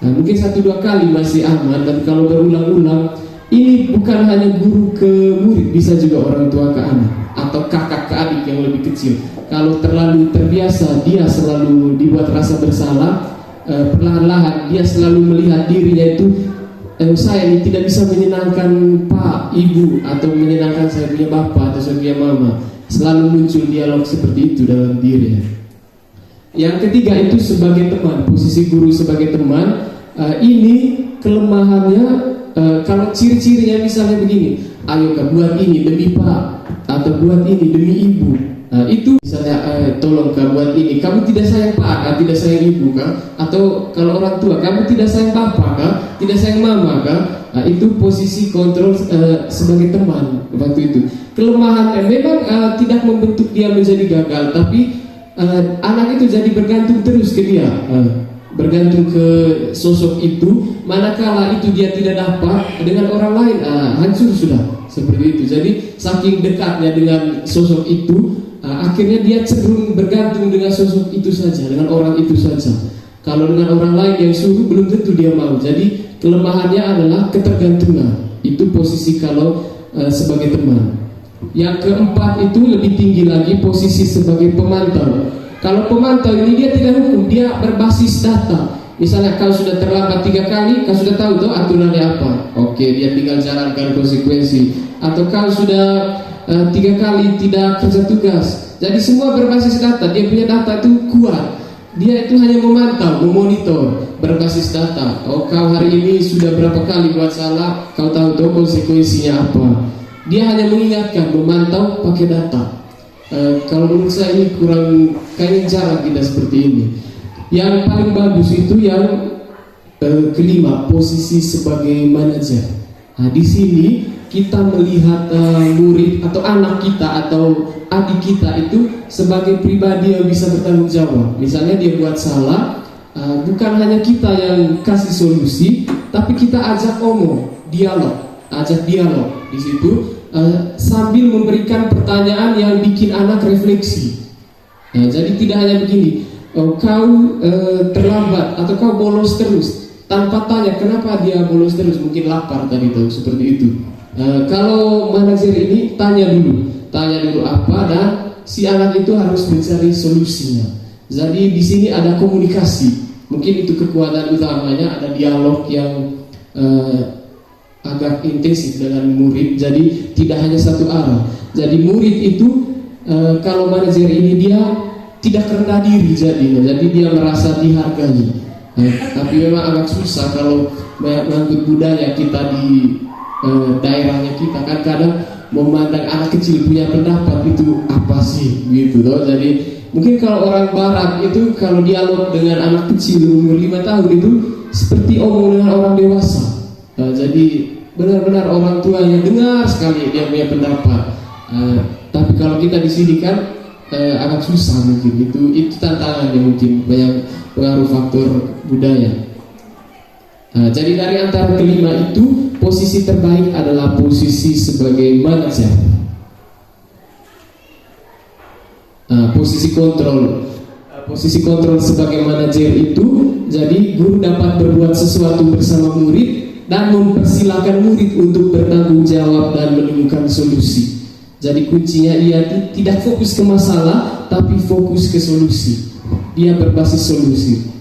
nah, mungkin 1-2 kali masih aman. Dan kalau berulang-ulang, ini bukan hanya guru ke murid, bisa juga orang tua ke anak atau kakak ke adik yang lebih kecil. Kalau terlalu terbiasa, dia selalu dibuat rasa bersalah, perlahan-lahan dia selalu melihat dirinya itu, saya ini tidak bisa menyenangkan pak, ibu, atau menyenangkan saya punya bapak atau saya punya mama. Selalu muncul dialog seperti itu dalam diri. Yang ketiga itu sebagai teman, posisi guru sebagai teman. Ini kelemahannya, kalau ciri-cirinya misalnya begini, ayo kak buat ini demi pak, atau buat ini demi ibu. Itu misalnya tolong kamu buat ini, kamu tidak sayang pak, tidak sayang ibu kah? Atau kalau orang tua, kamu tidak sayang papa kah? Tidak sayang mama kah? Itu posisi kontrol sebagai teman waktu itu. Kelemahan memang tidak membentuk dia menjadi gagal, tapi anak itu jadi bergantung terus ke dia, bergantung ke sosok itu. Manakala itu dia tidak dapat dengan orang lain, hancur sudah seperti itu. Jadi saking dekatnya dengan sosok itu, akhirnya dia cenderung bergantung dengan sosok itu saja, dengan orang itu saja. Kalau dengan orang lain yang suruh, belum tentu dia mau. Jadi kelemahannya adalah ketergantungan. Itu posisi kalau sebagai teman. Yang keempat itu lebih tinggi lagi, posisi sebagai pemantau. Kalau pemantau ini dia tidak hukum, dia berbasis data. Misalnya kau sudah terlambat 3 kali, kau sudah tahu tuh aturannya apa. Oke, dia tinggal jalankan konsekuensi. Atau kau sudah 3 kali tidak kerja tugas. Jadi semua berbasis data. Dia punya data itu kuat. Dia itu hanya memantau, memonitor berbasis data. Oh, kau hari ini sudah berapa kali buat salah, kau tahu tuh konsekuensinya apa. Dia hanya mengingatkan, memantau pakai data. Kalau menurut saya ini kurang, kayaknya jarang kita seperti ini. Yang paling bagus itu yang kelima, posisi sebagai manajer. Nah, di sini kita melihat murid atau anak kita atau adik kita itu sebagai pribadi yang bisa bertanggung jawab. Misalnya dia buat salah, bukan hanya kita yang kasih solusi, tapi kita ajak omong, ajak dialog di situ, sambil memberikan pertanyaan yang bikin anak refleksi. Nah, jadi tidak hanya begini, kau terlambat atau kau bolos terus, tanpa tanya kenapa dia bolos terus, mungkin lapar tadi tuh, seperti itu. Kalau manajer ini tanya dulu apa, dan si anak itu harus mencari solusinya. Jadi di sini ada komunikasi, mungkin itu kekuatan utamanya, ada dialog yang agak intensif dengan murid. Jadi tidak hanya satu arah. Jadi murid itu kalau manajer ini dia tidak rendah diri, jadi dia merasa dihargai. Tapi memang agak susah kalau mengangkut budaya kita di daerahnya kita, kan kadang memandang anak kecil punya pendapat itu apa sih gitu loh. Jadi mungkin kalau orang barat itu kalau dialog dengan anak kecil umur 5 tahun itu seperti omong dengan orang dewasa. Jadi benar-benar orang tua yang dengar sekali dia punya pendapat. Tapi kalau kita di sini kan agak susah, mungkin itu tantangannya, mungkin banyak pengaruh faktor budaya. Jadi dari antara kelima itu, posisi terbaik adalah posisi sebagai manajer. Posisi kontrol sebagai manajer itu, jadi guru dapat berbuat sesuatu bersama murid dan mempersilahkan murid untuk bertanggung jawab dan menemukan solusi. Jadi kuncinya ia tidak fokus ke masalah, tapi fokus ke solusi. Dia berbasis solusi.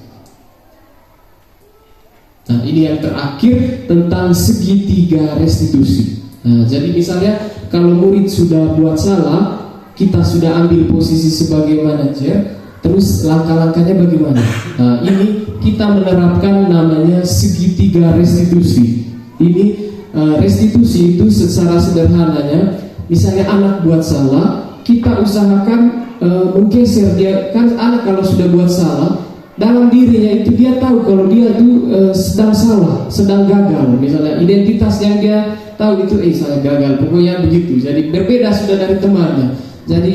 Nah, ini yang terakhir tentang segitiga restitusi. Nah, jadi misalnya kalau murid sudah buat salah, kita sudah ambil posisi sebagai manajer, terus langkah-langkahnya bagaimana? Nah, ini kita menerapkan namanya segitiga restitusi. Ini restitusi itu secara sederhananya, misalnya anak buat salah, kita usahakan menggeser dia. Kan anak kalau sudah buat salah, dalam dirinya itu dia tahu kalau dia itu sedang salah, sedang gagal. Misalnya identitas yang dia tahu itu saya gagal, pokoknya begitu. Jadi berbeda sudah dari temannya. Jadi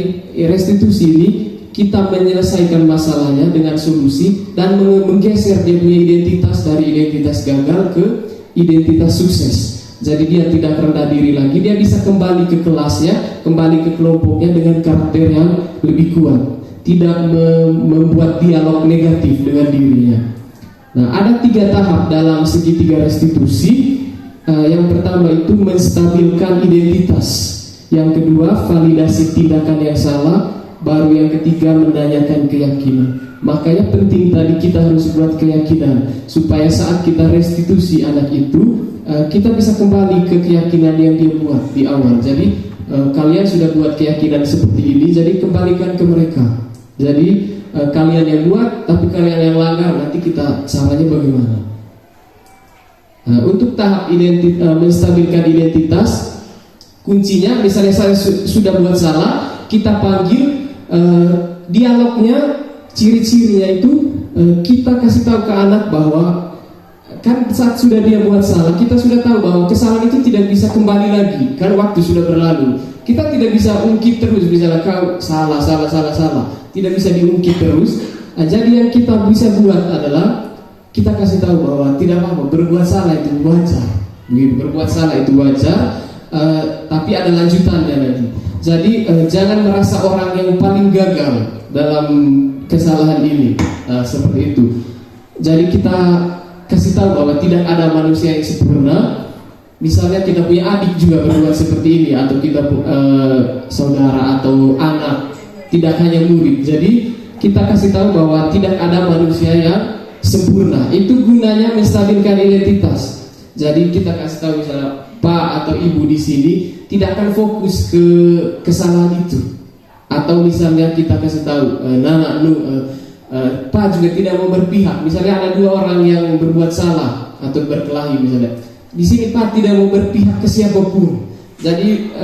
restitusi ini kita menyelesaikan masalahnya dengan solusi dan menggeser dia punya identitas dari identitas gagal ke identitas sukses. Jadi dia tidak rendah diri lagi, dia bisa kembali ke kelasnya, kembali ke kelompoknya dengan karakter yang lebih kuat, tidak membuat dialog negatif dengan dirinya. Nah, ada 3 tahap dalam segitiga restitusi. Yang pertama itu menstabilkan identitas, yang kedua validasi tindakan yang salah, baru yang ketiga menanyakan keyakinan. Makanya penting tadi kita harus buat keyakinan supaya saat kita restitusi anak itu, kita bisa kembali ke keyakinan yang dia buat di awal. Jadi kalian sudah buat keyakinan seperti ini, jadi kembalikan ke mereka. Jadi kalian yang buat, tapi kalian yang langgar, nanti kita caranya bagaimana? Untuk tahap menstabilkan identitas, kuncinya misalnya saya sudah buat salah, kita panggil dialognya, ciri-cirinya itu kita kasih tahu ke anak bahwa kan saat sudah dia buat salah, kita sudah tahu bahwa kesalahan itu tidak bisa kembali lagi, kan waktu sudah berlalu. Kita tidak bisa ungkit terus, misalnya kau salah, tidak bisa diungkit terus. Jadi yang kita bisa buat adalah kita kasih tahu bahwa tidak apa-apa, berbuat salah itu wajar. Berbuat salah itu wajar, tapi ada lanjutannya nanti. Jadi jangan merasa orang yang paling gagal dalam kesalahan ini, seperti itu. Jadi kita kasih tahu bahwa tidak ada manusia yang sempurna. Misalnya kita punya adik juga berbuat seperti ini, atau kita saudara atau anak, tidak hanya murid. Jadi kita kasih tahu bahwa tidak ada manusia yang sempurna. Itu gunanya menstabilkan identitas. Jadi kita kasih tahu misalnya Pak atau Ibu di sini tidak akan fokus ke kesalahan itu. Atau misalnya kita kasih tahu Pak juga tidak mau berpihak. Misalnya ada dua orang yang berbuat salah atau berkelahi misalnya. Di sini Pak tidak mau berpihak ke siapapun. Jadi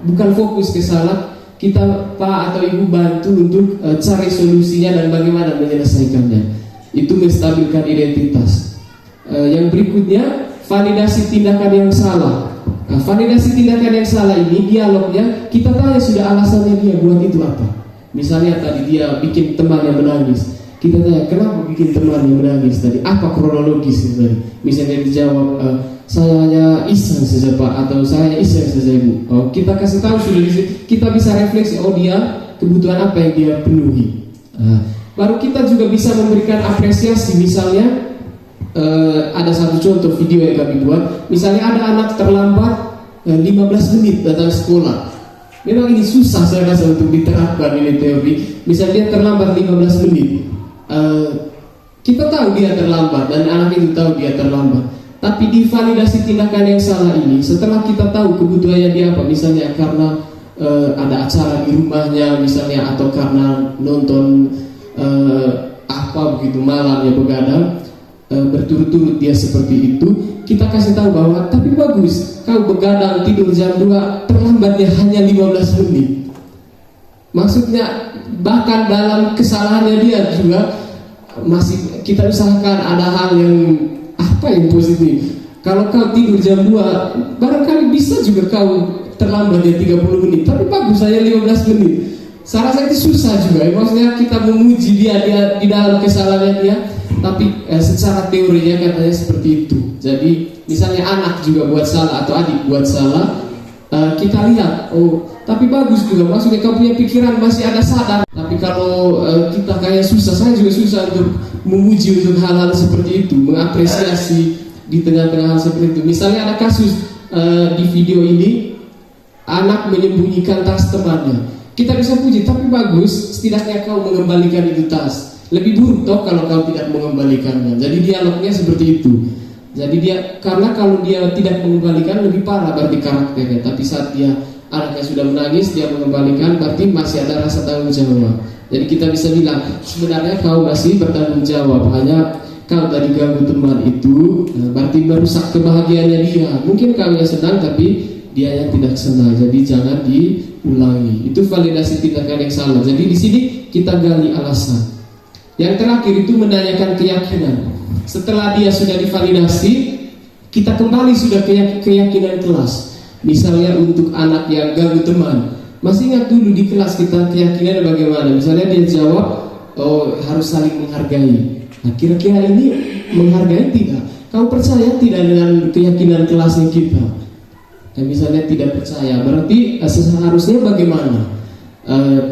bukan fokus ke salah, kita Pak atau Ibu bantu untuk cari solusinya dan bagaimana menyelesaikannya. Itu menstabilkan identitas. Yang berikutnya, validasi tindakan yang salah. Validasi tindakan yang salah ini dialognya, kita tanya sudah alasannya dia buat itu apa. Misalnya tadi dia bikin temannya menangis, kita tanya kenapa bikin temannya menangis tadi, apa kronologis tadi. Misalnya dijawab saya hanya iseng saja Pak, atau saya iseng saja Ibu. Kita kasih tahu sudah di sini, kita bisa refleksi, dia kebutuhan apa yang dia penuhi. Baru kita juga bisa memberikan apresiasi. Misalnya ada satu contoh video yang kami buat. Misalnya ada anak terlambat 15 menit datang sekolah. Memang ini susah saya rasa untuk diterapkan ini teori. Misalnya dia terlambat 15 menit, kita tahu dia terlambat dan anak itu tahu dia terlambat. Tapi di validasi tindakan yang salah ini, setelah kita tahu kebutuhannya dia apa, misalnya karena ada acara di rumahnya misalnya, atau karena nonton apa begitu malam ya begadang, berturut-turut dia seperti itu, kita kasih tahu bahwa tapi bagus kau begadang tidur jam 2, terlambatnya hanya 15 menit. Maksudnya bahkan dalam kesalahannya dia juga masih kita usahakan ada hal yang apa yang positif. Kalau kau tidur jam 2, barangkali bisa juga kau terlambat ya 30 menit, tapi bagus saya 15 menit. Saya rasa itu susah juga, maksudnya kita memuji dia di dalam kesalahannya dia, tapi secara teorinya katanya seperti itu. Jadi misalnya anak juga buat salah atau adik buat salah, kita lihat, tapi bagus juga, maksudnya kau punya pikiran masih ada sadar. Tapi kalau kita kayak susah, saya juga susah untuk memuji untuk hal-hal seperti itu, mengapresiasi di tengah-tengah hal seperti itu. Misalnya ada kasus di video ini, anak menyembunyikan tas temannya. Kita bisa puji, tapi bagus, setidaknya kau mengembalikan itu tas. Lebih buruk toh kalau kau tidak mengembalikannya. Jadi dialognya seperti itu. Jadi karena kalau dia tidak mengembalikan lebih parah berarti karakternya. Tapi saat dia anaknya sudah menangis, dia mengembalikan, berarti masih ada rasa tanggung jawab. Jadi kita bisa bilang sebenarnya kau masih bertanggung jawab, hanya kau tadi ganggu teman itu, berarti merusak kebahagiaannya dia. Mungkin kau yang senang tapi dia yang tidak senang. Jadi jangan diulangi. Itu validasi tindakan yang salah. Jadi di sini kita gali alasan. Yang terakhir itu menanyakan keyakinan. Setelah dia sudah divalidasi, kita kembali sudah keyakinan kelas. Misalnya untuk anak yang ganggu teman, masih ingat dulu di kelas kita keyakinan bagaimana? Misalnya dia jawab, harus saling menghargai. Nah, kira-kira ini menghargai tidak? Kau percaya tidak dengan keyakinan kelasnya kita? Dan misalnya tidak percaya, berarti seharusnya bagaimana?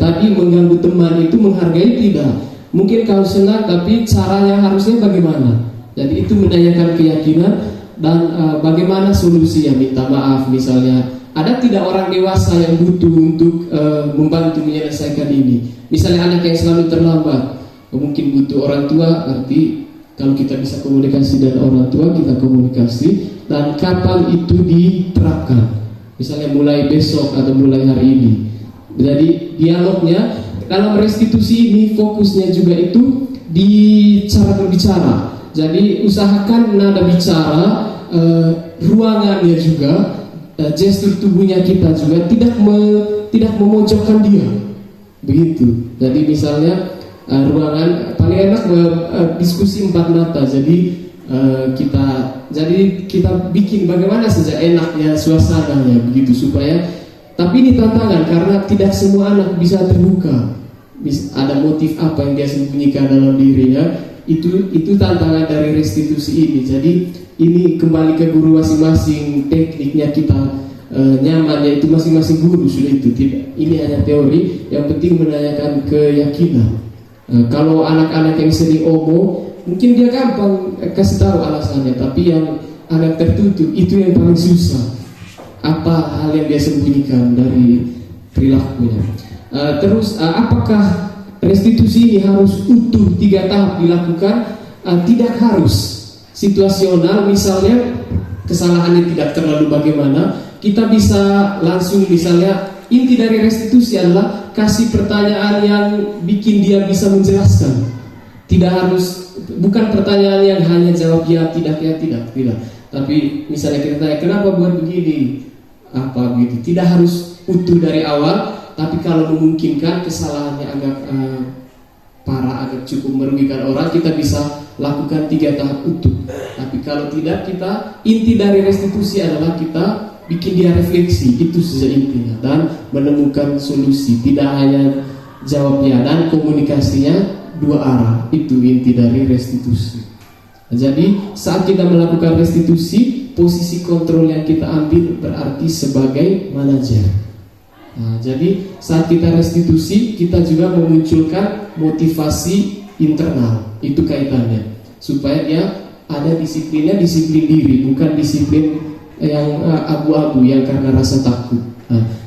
Tadi mengganggu teman itu menghargai tidak? Mungkin kau senang, tapi caranya harusnya bagaimana? Jadi itu menanyakan keyakinan dan bagaimana solusinya. Minta maaf misalnya. Ada tidak orang dewasa yang butuh untuk membantu menyelesaikan ini? Misalnya anak yang selalu terlambat, mungkin butuh orang tua. Berarti kalau kita bisa komunikasi dengan orang tua, kita komunikasi. Dan kapan itu diterapkan? Misalnya mulai besok atau mulai hari ini. Jadi dialognya dalam restitusi ini fokusnya juga itu di cara berbicara. Jadi usahakan nada bicara, ruangannya juga, gestur tubuhnya kita juga tidak memojokkan dia. begitu. Jadi misalnya ruangan paling enak diskusi 4 mata. Jadi kita bikin bagaimana saja enaknya suasananya begitu, supaya, tapi ini tantangan karena tidak semua anak bisa terbuka. Ada motif apa yang dia sembunyikan dalam dirinya, itu tantangan dari restitusi ini. Jadi ini kembali ke guru masing-masing, tekniknya kita nyamannya itu masing-masing guru sudah itu. Tidak, ini hanya teori, yang penting menanyakan keyakinan. Kalau anak-anak yang sering omong, mungkin dia gampang kasih tahu alasannya, tapi yang anak tertutup itu yang paling susah. Apa hal yang dia sembunyikan dari perilakunya? Terus apakah restitusi ini harus utuh 3 tahap dilakukan? Tidak harus. Situasional, misalnya kesalahannya tidak terlalu bagaimana, kita bisa langsung, misalnya inti dari restitusi adalah kasih pertanyaan yang bikin dia bisa menjelaskan. Tidak harus, bukan pertanyaan yang hanya jawab ya tidak. Tapi misalnya kita tanya kenapa buat begini, apa gitu. Tidak harus utuh dari awal, tapi kalau memungkinkan kesalahannya agak parah, agak cukup merugikan orang, kita bisa lakukan 3 tahap utuh. Tapi kalau tidak, kita inti dari restitusi adalah kita bikin dia refleksi, itu saja intinya, dan menemukan solusi. Tidak hanya jawab ya, dan komunikasinya 2 arah. Itu inti dari restitusi. Jadi saat kita melakukan restitusi, posisi kontrol yang kita ambil berarti sebagai manajer. Jadi saat kita restitusi, kita juga memunculkan motivasi internal. Itu kaitannya, supaya dia ada disiplinnya, disiplin diri, bukan disiplin yang abu-abu yang karena rasa takut.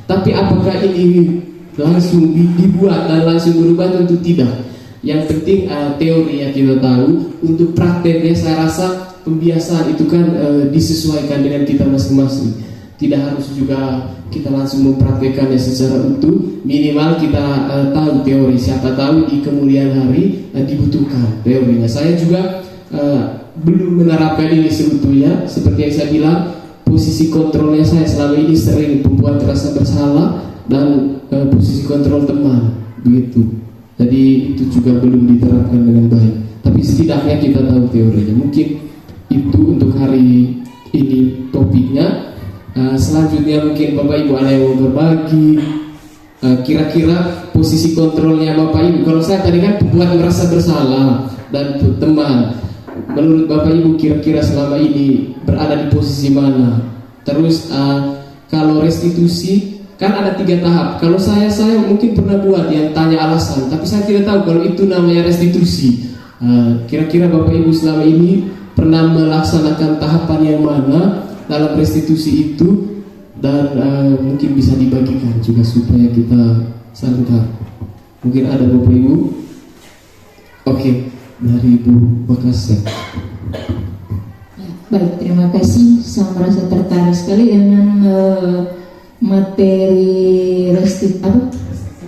Tapi apakah ini langsung dibuat dan langsung berubah? Tentu tidak. Yang penting teori yang kita tahu. Untuk prakteknya saya rasa pembiasaan itu kan disesuaikan dengan kita masing-masing. Tidak harus juga kita langsung mempraktekannya secara utuh. Minimal kita tahu teori. Siapa tahu di kemudian hari dibutuhkan teorinya. Saya juga belum menerapkan ini seutuhnya. Seperti yang saya bilang, posisi kontrolnya saya selama ini sering membuat rasa bersalah, dan posisi kontrol teman begitu. Jadi itu juga belum diterapkan dengan baik. Tapi setidaknya kita tahu teorinya. Mungkin itu untuk hari ini topiknya. Selanjutnya mungkin Bapak Ibu ada yang mau berbagi kira-kira posisi kontrolnya Bapak Ibu. Kalau saya tadi kan membuat merasa bersalah dan teman. Menurut Bapak Ibu kira-kira selama ini berada di posisi mana? Terus kalau restitusi kan ada 3 tahap. Kalau saya mungkin pernah buat yang tanya alasan, tapi saya tidak tahu kalau itu namanya restitusi. Kira-kira Bapak Ibu selama ini pernah melaksanakan tahapan yang mana dalam restitusi itu, dan mungkin bisa dibagikan juga supaya kita saling tahu. Mungkin ada Bapak Ibu? Oke. Dari Ibu Bakasya. Baik, terima kasih. Saya merasa tertarik sekali dengan materi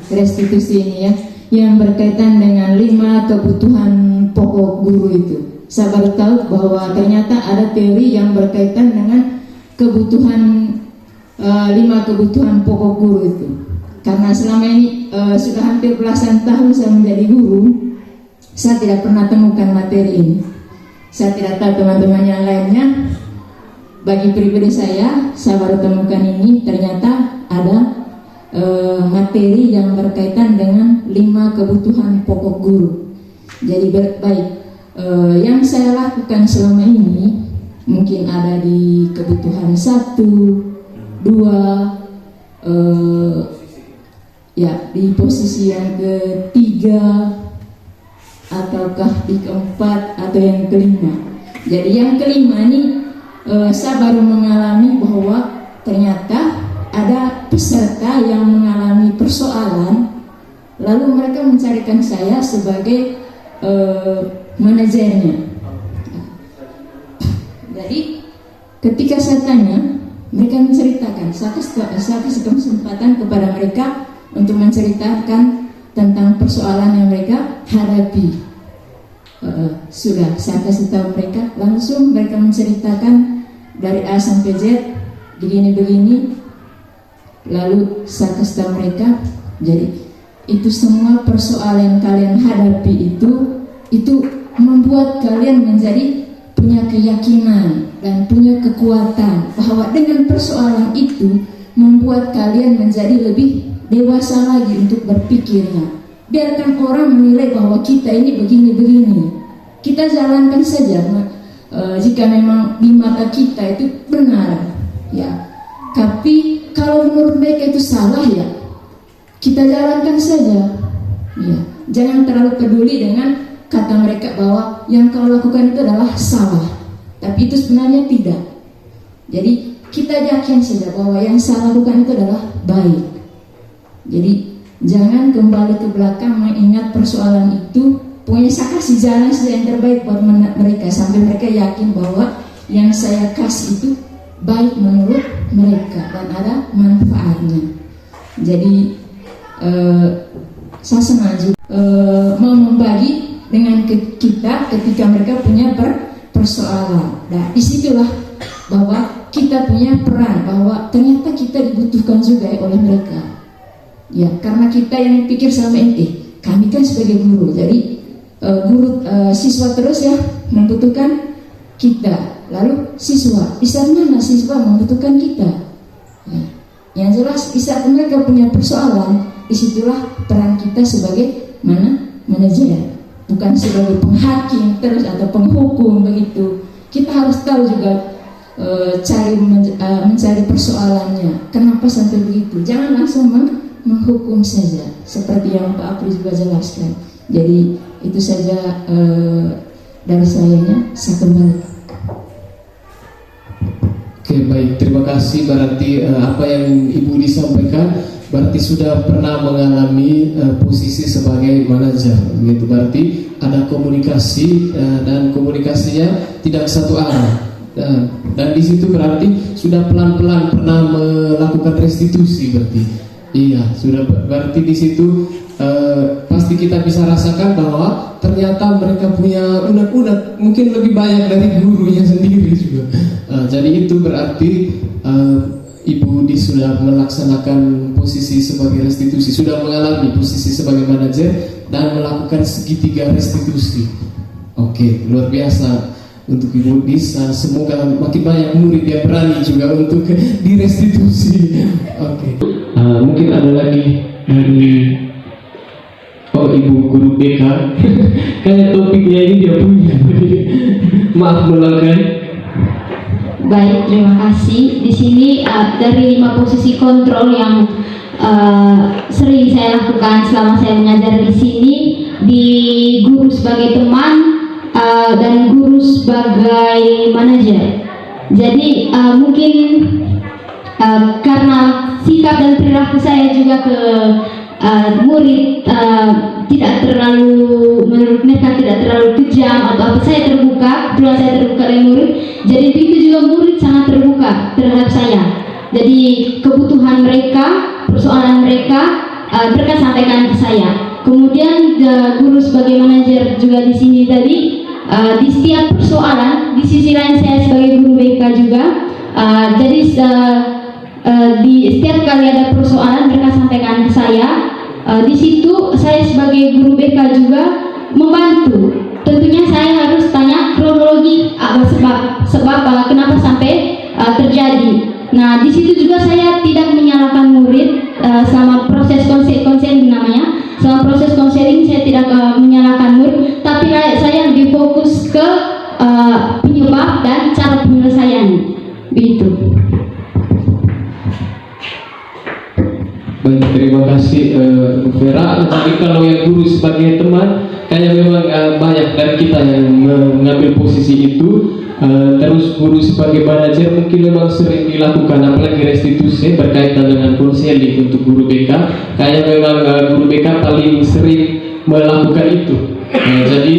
restitusi ini ya, yang berkaitan dengan 5 kebutuhan pokok guru itu. Saya baru tahu bahwa ternyata ada teori yang berkaitan dengan kebutuhan 5 kebutuhan pokok guru itu. Karena selama ini sudah hampir belasan tahun saya menjadi guru, saya tidak pernah temukan materi ini. Saya tidak tahu teman-teman yang lainnya. Bagi pribadi saya baru temukan ini. Ternyata ada materi yang berkaitan dengan 5 kebutuhan pokok guru. Jadi baik, yang saya lakukan selama ini mungkin ada di kebutuhan 1, 2, ya di posisi yang ketiga, ataukah di keempat atau yang kelima. Jadi yang kelima ini saya baru mengalami bahwa ternyata ada peserta yang mengalami persoalan, lalu mereka mencarikan saya sebagai manajernya. Jadi ketika saya tanya, mereka menceritakan, saya kasih kesempatan kepada mereka untuk menceritakan tentang persoalan yang mereka hadapi. Sudah saya kasih tahu mereka, langsung mereka menceritakan dari A sampai Z, begini-begini. Lalu saya kasih tahu mereka, jadi itu semua persoalan kalian hadapi itu membuat kalian menjadi punya keyakinan dan punya kekuatan bahwa dengan persoalan itu membuat kalian menjadi lebih dewasa lagi untuk berpikirnya. Biarkan orang menilai bahwa kita ini begini-begini, kita jalankan saja jika memang di mata kita itu benar, ya. Tapi kalau menurut mereka itu salah, ya kita jalankan saja, ya. Jangan terlalu peduli dengan kata mereka bahwa yang kau lakukan itu adalah salah, tapi itu sebenarnya tidak. Jadi kita yakin saja bahwa yang saya lakukan itu adalah baik. Jadi jangan kembali ke belakang mengingat persoalan itu. Pokoknya saya kasih jalan saja yang terbaik buat mereka sampai mereka yakin bahwa yang saya kasih itu baik menurut mereka dan ada manfaatnya. Jadi saya senang juga mau membagi dengan kita ketika mereka punya persoalan. Nah, disitulah bahwa kita punya peran, bahwa ternyata kita dibutuhkan juga oleh mereka. Ya, karena kita yang pikir sama kami kan sebagai guru, jadi siswa terus ya membutuhkan kita. Lalu siswa, di saat mana siswa membutuhkan kita? Ya. Yang jelas di saat mereka punya persoalan, disitulah peran kita sebagai manajer. Bukan sebagai penghakim terus atau penghukum begitu. Kita harus tahu juga mencari persoalannya. Kenapa sampai begitu? Jangan langsung menghukum saja, seperti yang Pak Apri juga jelaskan. Jadi itu saja dari sayanya. Saya kembali. Oke, baik, terima kasih. Berarti apa yang Ibu disampaikan berarti sudah pernah mengalami posisi sebagai manajer, gitu. Berarti ada komunikasi dan komunikasinya tidak satu arah. Dan di situ berarti sudah pelan-pelan pernah melakukan restitusi, berarti. Iya, sudah. Berarti di situ pasti kita bisa rasakan bahwa ternyata mereka punya unek-unek mungkin lebih banyak dari gurunya sendiri juga. Jadi itu berarti Ibu Di sudah melaksanakan posisi sebagai restitusi, sudah mengalami posisi sebagai manajer dan melakukan segitiga restitusi. Oke, luar biasa untuk Ibu Di. Semoga makin banyak murid yang berani juga untuk direstitusi. Oke. Mungkin ada lagi dari Ibu guru BK. Kayak topiknya ini dia punya. Maaf melangkai. Baik, terima kasih. Di sini dari 5 posisi kontrol yang sering saya lakukan selama saya mengajar di sini, di guru sebagai teman dan guru sebagai manajer. Jadi mungkin karena sikap dan perilaku saya juga ke murid tidak terlalu, menurut mereka tidak terlalu kejam atau apa, saya terbuka dengan murid. Jadi begitu juga murid sangat terbuka terhadap saya. Jadi kebutuhan mereka, persoalan mereka, mereka sampaikan ke saya. Kemudian guru sebagai manajer juga di sini tadi, di setiap persoalan, di sisi lain saya sebagai guru BK juga. Jadi di setiap kali ada persoalan mereka sampaikan ke saya. Di situ saya sebagai guru BK juga membantu. Tentunya saya harus tanya kronologi sebab kenapa sampai terjadi. Nah, di situ juga saya tidak menyalahkan murid selama proses konseling namanya. Selama proses konseling saya tidak menyalahkan murid, tapi saya lebih fokus ke penyebab dan cara penyelesaian. Begitu. Baik, terima kasih Bu Vera. Tapi kalau yang guru sebagai teman, kayaknya memang banyak dari kita yang mengambil posisi itu. Terus guru sebagai manajer mungkin memang sering dilakukan, apalagi restitusi berkaitan dengan konseling untuk guru BK. Kayaknya memang guru BK paling sering melakukan itu. Jadi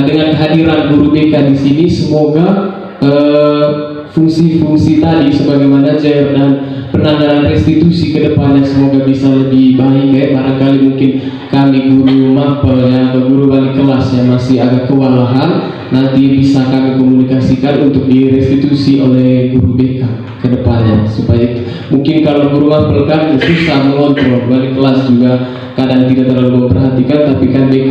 dengan kehadiran guru BK di sini, semoga fungsi-fungsi tadi sebagaimana JR dan penanganan restitusi ke depannya semoga bisa lebih baik ya. Barangkali mungkin kami guru mapel ya atau guru wali kelas yang masih agak kewalahan, nanti bisa kami komunikasikan untuk direstitusi oleh guru BK ke depannya, supaya mungkin kalau guru mapel kan susah mengontrol, wali kelas juga kadang tidak terlalu memperhatikan, tapi kan BK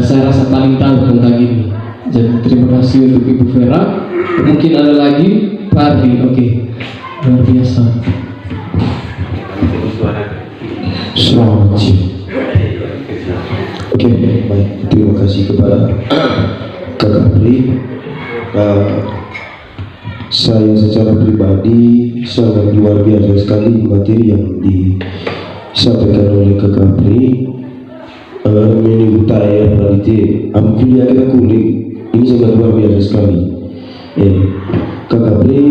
saya rasa paling tahu tentang ini. Jadi terima kasih untuk Ibu Vera. Mungkin ada lagi Pak Ardi. Oke, luar biasa. Selamat siang. Oke, baik. Terima kasih kepada Kak Apri. Saya secara pribadi sangat luar biasa sekali materi yang disampaikan oleh Kak Apri. Menurut saya berarti kuliah kita kulik ini sangat luar biasa sekali. Kak Apri,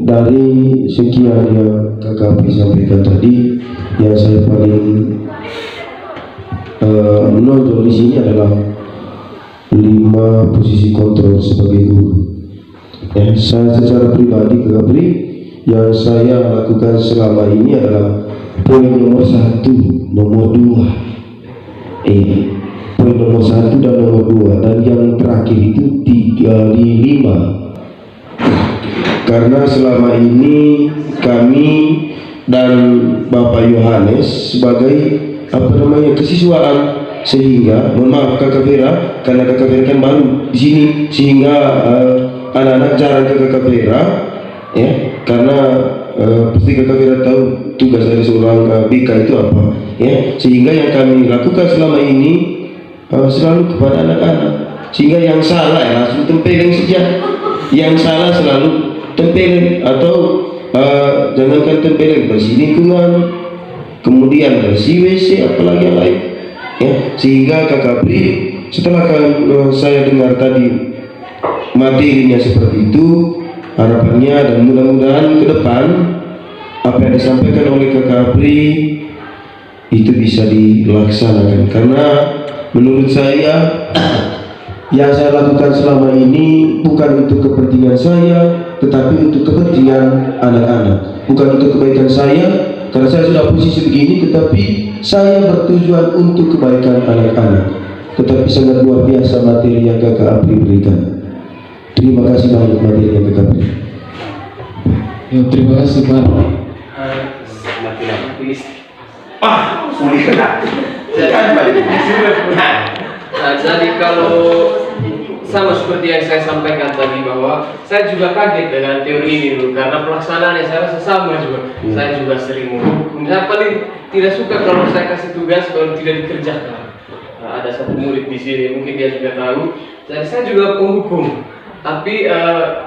dari sekian yang Kak Apri sampaikan tadi, yang saya paling menonjol di sini adalah 5 posisi kontrol sebagai guru. Saya secara pribadi Kak Apri, yang saya lakukan selama ini adalah poin nomor 1, nomor 2. Poin nomor 1 dan nomor 2, dan yang terakhir itu di 5. Karena selama ini kami dan Bapak Yohanes sebagai kesiswaan, sehingga mohon maaf Kakak Vera, karena Kakak Vera kan baru di sini, sehingga anak-anak jarang ke Kakak Vera ya, karena pasti Kakak Vera tahu tugas dari seorang BK itu apa ya, sehingga yang kami lakukan selama ini selalu kepada anak-anak, sehingga yang salah ya langsung tempeleng saja, yang salah selalu tempeleng, atau jangankan tempeleng, bersih lingkungan, kemudian bersih WC, apalagi yang lain ya. Sehingga Kak Apri, setelah saya dengar tadi materinya seperti itu, harapannya dan mudah-mudahan ke depan apa yang disampaikan oleh Kak Apri itu bisa dilaksanakan, karena menurut saya yang saya lakukan selama ini bukan untuk kepentingan saya, tetapi untuk kepentingan anak-anak, bukan untuk kebaikan saya, karena saya sudah posisi begini, tetapi saya bertujuan untuk kebaikan anak-anak. Tetapi sangat luar biasa materi yang Kakak Apri berikan. Terima kasih banyak materi yang Kakak Apri. Ya, terima kasih Pak. Jadi kalau sama seperti yang saya sampaikan tadi, bahwa saya juga kaget dengan teori ini dulu, karena pelaksanaannya saya rasa sama juga. Saya juga sering menghukum. Saya paling tidak suka kalau saya kasih tugas kalau tidak dikerjakan. Ada satu murid di sini, mungkin dia juga tahu. Jadi saya juga penghukum, tapi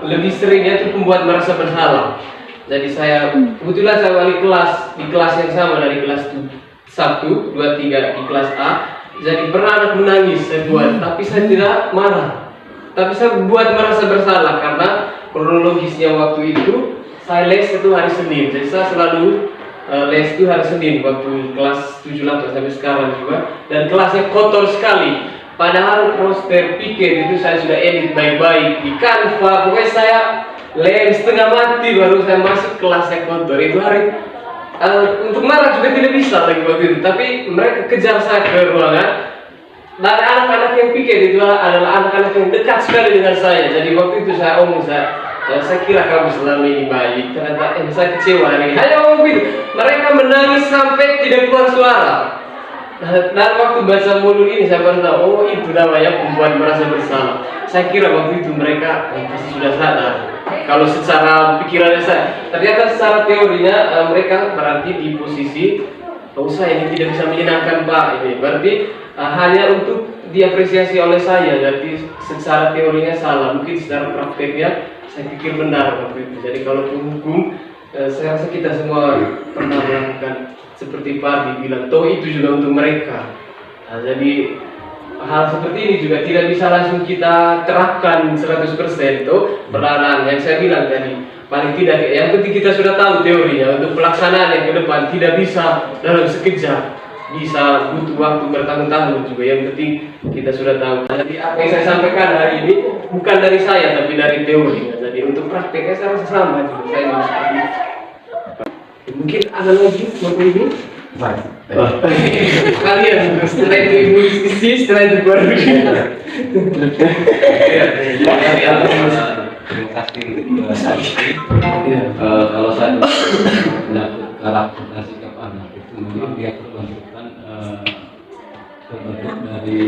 lebih seringnya itu membuat merasa bersalah. Jadi saya kebetulan saya wali kelas di kelas yang sama, dari kelas 1, 2, 3 di kelas A. Jadi pernah anak menangis saya buat, tapi saya tidak marah, tapi saya buat merasa bersalah karena kronologisnya waktu itu saya les itu hari Senin. Jadi saya selalu les itu hari Senin waktu kelas 7-8 sampai sekarang juga, dan kelasnya kotor sekali. Padahal roster piket itu saya sudah edit baik-baik di Canva. Pokoknya saya les setengah mati baru saya masuk kelasnya kotor. Itu hari untuk marah juga tidak bisa lagi waktu itu, tapi mereka kejar saya ke ruangan. Dan anak-anak yang pikir itu adalah anak-anak yang dekat sekali dengan saya. Jadi waktu itu saya omong, saya kira kamu selama ini baik, ternyata saya kecewa hari ini. Hanya omong itu, mereka menangis sampai tidak keluar suara. Dan waktu baca modul ini saya baru tahu, oh itu namanya membuat merasa bersalah. Saya kira waktu itu mereka pasti sudah sadar kalau secara pikirannya saya, ternyata secara teorinya mereka berarti di posisi saya ini tidak bisa menyenangkan Pak ini, berarti hanya untuk diapresiasi oleh saya. Jadi secara teorinya salah, mungkin secara prakteknya saya pikir benar waktu itu. Jadi kalau penghukum, saya rasa kita semua pernah melakukan seperti Pak dibilang, toh itu juga untuk mereka. Jadi hal seperti ini juga tidak bisa langsung kita terapkan 100% tuh, perlahan. Yang saya bilang tadi, paling tidak yang penting kita sudah tahu teorinya, untuk pelaksanaan yang ke depan tidak bisa dalam sekejap. bisa butuh waktu bertahun-tahun juga. Yang penting kita sudah tahu. Jadi apa yang saya sampaikan hari ini bukan dari saya tapi dari teori. Jadi untuk prakteknya saya rasa sama juga. Saya juga seperti itu. Mungkin ada lagi waktu ini. Baik. Kalian setelah itu ibu diskusi, setelah itu baru Terima kasih. Kalau saya karakter sikap anak itu memang dia terbentukkan terbentuk dari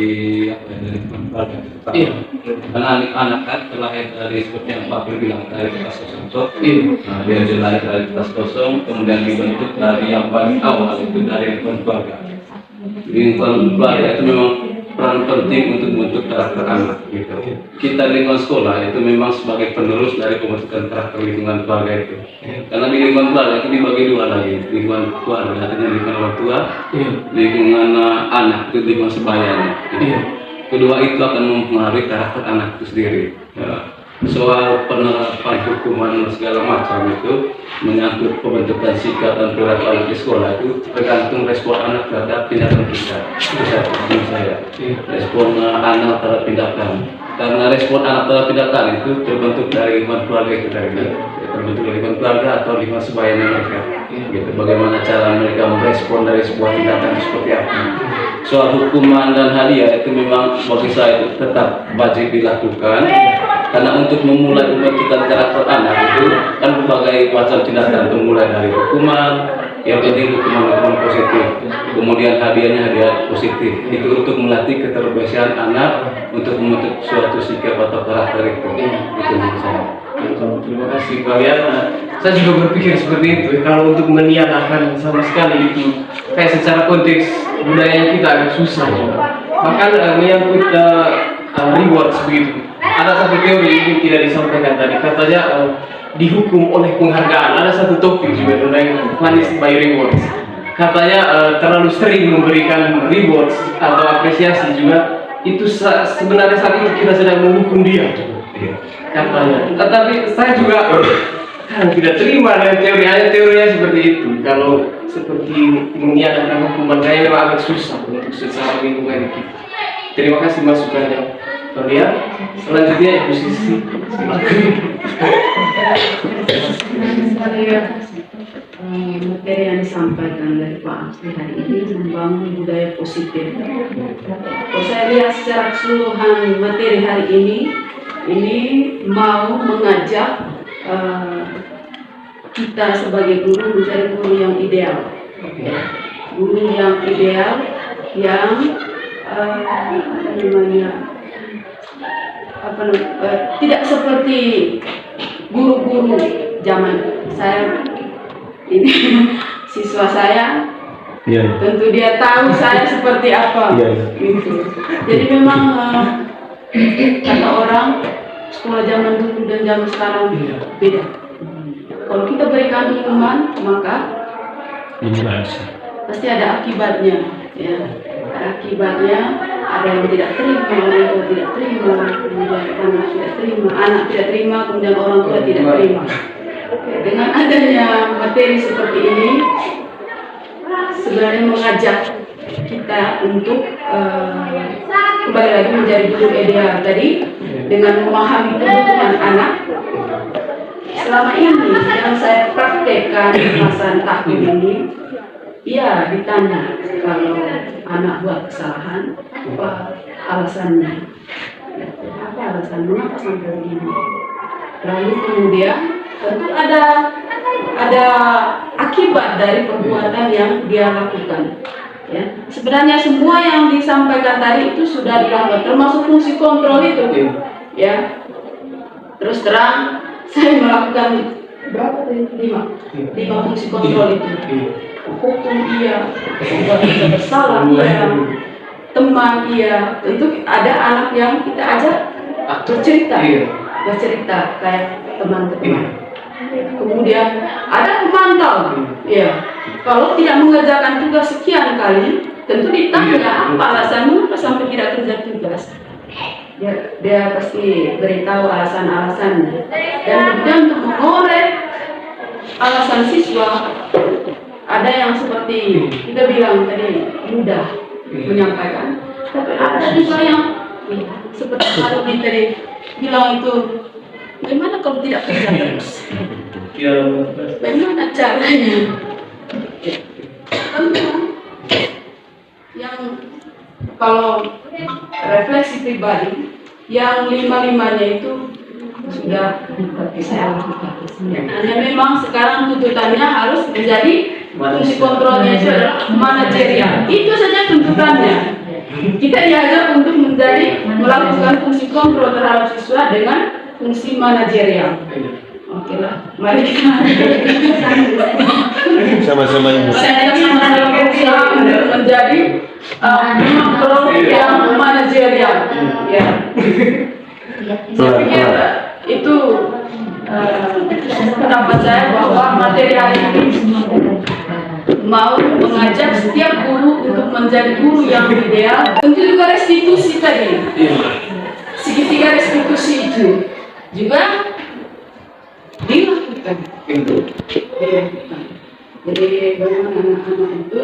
dari keluarga. Karena anak kan terlahir dari seperti yang Pak Fir bilang dari kelas kosong. Dia lahir dari kelas kosong, kemudian dibentuk dari yang paling awal itu dari lingkungan keluarga. Lingkungan keluarga itu memang peran penting untuk membentuk karakter anak gitu. Kita lingkungan sekolah itu memang sebagai penerus dari pembentukan karakter lingkungan keluarga itu. Karena di lingkungan keluarga itu dibagi dua lagi, lingkungan keluarga artinya lingkungan orang tua, lingkungan anak itu lingkungan sebayanya. Kedua itu akan mempengaruhi karakter anak itu sendiri. Soal penerapan hukuman segala macam itu menyangkut pembentukan sikap dan perilaku anak di sekolah itu tergantung respon anak terhadap tindakan kita. Itu saya. Respon anak terhadap tindakan. Karena respon anak terhadap tindakan itu terbentuk dari lingkungan keluarga itu terbentuk dari lingkungan keluarga atau lingkungan sebayanya mereka. Gitu. Bagaimana cara mereka merespon dari sebuah tindakan seperti apa. Soal hukuman dan hadiah itu memang bagi saya itu tetap wajib dilakukan. Karena untuk memulai pembentukan karakter anak itu kan berbagai macam tindakan, mulai dari hukuman, yang penting hukuman positif, kemudian hadiahnya hadiah positif. Itu untuk melatih keterbiasaan anak untuk membentuk suatu sikap atau karakter itu. Itu menurut saya. Terima kasih kalian. Saya juga berpikir seperti itu. Kalau untuk meniadakan sama sekali itu, kayak secara konteks budaya kita agak susah juga. Bahkan menyangkut rewards begitu. Ada satu teori ini tidak disampaikan tadi, katanya dihukum oleh penghargaan. Ada satu topik juga tentang punishment by rewards. Katanya terlalu sering memberikan rewards atau apresiasi juga itu sebenarnya saat itu kita sedang menghukum dia. Katanya. Tetapi saya juga tidak terima dengan teorinya seperti itu. Kalau seperti meniadakan hukuman kayaknya memang agak susah untuk secara lingkungan kita. Terima kasih masukannya. Kemudian selanjutnya Ibu Sisi. Materi yang disampaikan dari Pak Asli hari ini membangun budaya positif. Kalau saya lihat secara keseluruhan materi hari ini mau mengajak kita sebagai guru mencari guru yang ideal, guru yang ideal yang tidak seperti guru-guru zaman saya ini. Siswa saya tentu dia tahu saya seperti apa gitu. Jadi memang kata orang sekolah zaman dulu dan zaman sekarang beda. Kalau kita berikan hukuman maka pasti ada akibatnya, ya. Akibatnya ada yang tidak terima, orang tua tidak terima, kemudian anak tidak terima, anak tidak terima, kemudian orang tua tidak terima. Dengan adanya materi seperti ini, sebenarnya mengajak kita untuk kembali lagi menjadi guru ideal tadi dengan memahami kebutuhan anak. Selama ini yang saya praktekkan di masa tahun ini, iya ditanya kalau anak buat kesalahan apa alasannya, apa alasan mengapa sampai begini. Lalu kemudian tentu ada akibat dari perbuatan yang dia lakukan. Ya, sebenarnya semua yang disampaikan tadi itu sudah dilakukan, termasuk fungsi kontrol itu. Ya, terus terang saya melakukan berapa tadi? 5 fungsi kontrol itu. Hukum iya, bersalah iya, teman iya. Tentu ada anak yang kita ajak bercerita kayak teman ke teman. Kemudian ada pemantau, ya. Kalau tidak mengerjakan tugas sekian kali, tentu ditanya apa alasan mengapa sampai tidak kerja tugas. Dia pasti beritahu alasan-alasannya. Dan kemudian untuk mengorek alasan siswa, ada yang seperti kita bilang tadi mudah menyampaikan, tapi ada juga yang seperti Harumi tadi bilang itu, bagaimana kalau tidak kerja terus? Bagaimana caranya? Tentu yang kalau refleksi pribadi, yang lima-limanya itu sudah saya lakukan. Hanya memang sekarang tuntutannya harus menjadi fungsi kontrolnya itu adalah manajerial. Itu saja tuntutannya. Kita diajak untuk melakukan fungsi kontrol terhadap siswa dengan fungsi manajerial. Oke lah, mari kita Sama-sama Ibu. saya sama-sama berusaha untuk menjadi kontrol yang manajerial. Ya. Saya pikir itu pendapat saya bahwa materi hari ini mau mengajak setiap guru untuk menjadi guru yang ideal. Tentu juga restitusi tadi, segitiga restitusi itu juga dilakukan. Jadi bagaimana anak-anak itu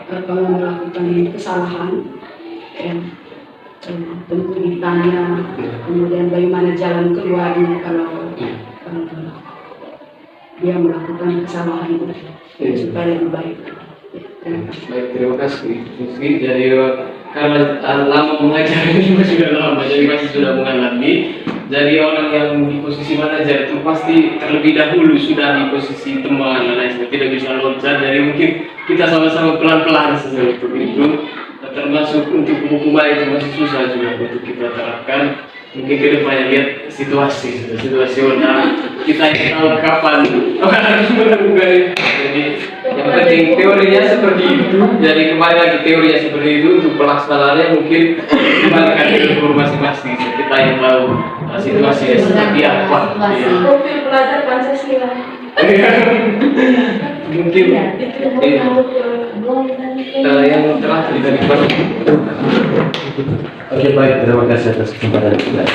kalau melakukan kesalahan, tentu ditanya, kemudian bagaimana jalan keluarnya kalau dia melakukan kesalahan itu supaya lebih baik. Baik, terima kasih. Jadi karena lama mengajar ini sudah lama, jadi masih sudah mengalami. Jadi orang yang di posisi manajer itu pasti terlebih dahulu sudah di posisi teman, tidak bisa loncat. Jadi mungkin kita sama-sama pelan-pelan sesuatu itu. Termasuk untuk hukuman itu masih susah juga untuk kita terapkan. Mungkin ke depannya lihat situasional, kita yang tahu kapan harus melakukan. Jadi yang penting teorinya seperti itu. Jadi kembali lagi teorinya seperti itu, untuk pelaksanaannya mungkin kembalikan ke guru masing-masing. Kita yang tahu situasinya seperti apa. Profil pelajar Pancasila. Mungkin yang terakhir dari Oke, baik, terima kasih atas kesempatan kita.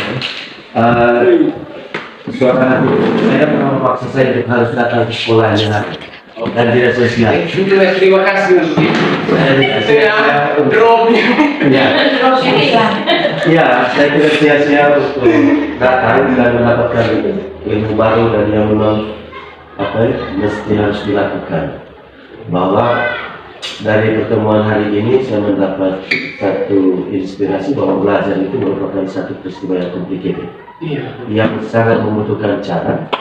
Suara saya pernah memaksa saya untuk harus datang ke sekolahnya dan tidak sosial. Terima kasih untuk dropnya. Ya, saya tidak sia-sia untuk datang dan mendapatkan ilmu baru dan yang memang mesti harus dilakukan. Bahwa dari pertemuan hari ini saya mendapat satu inspirasi bahwa belajar itu merupakan satu peristiwa yang complicated, yang sangat membutuhkan cara,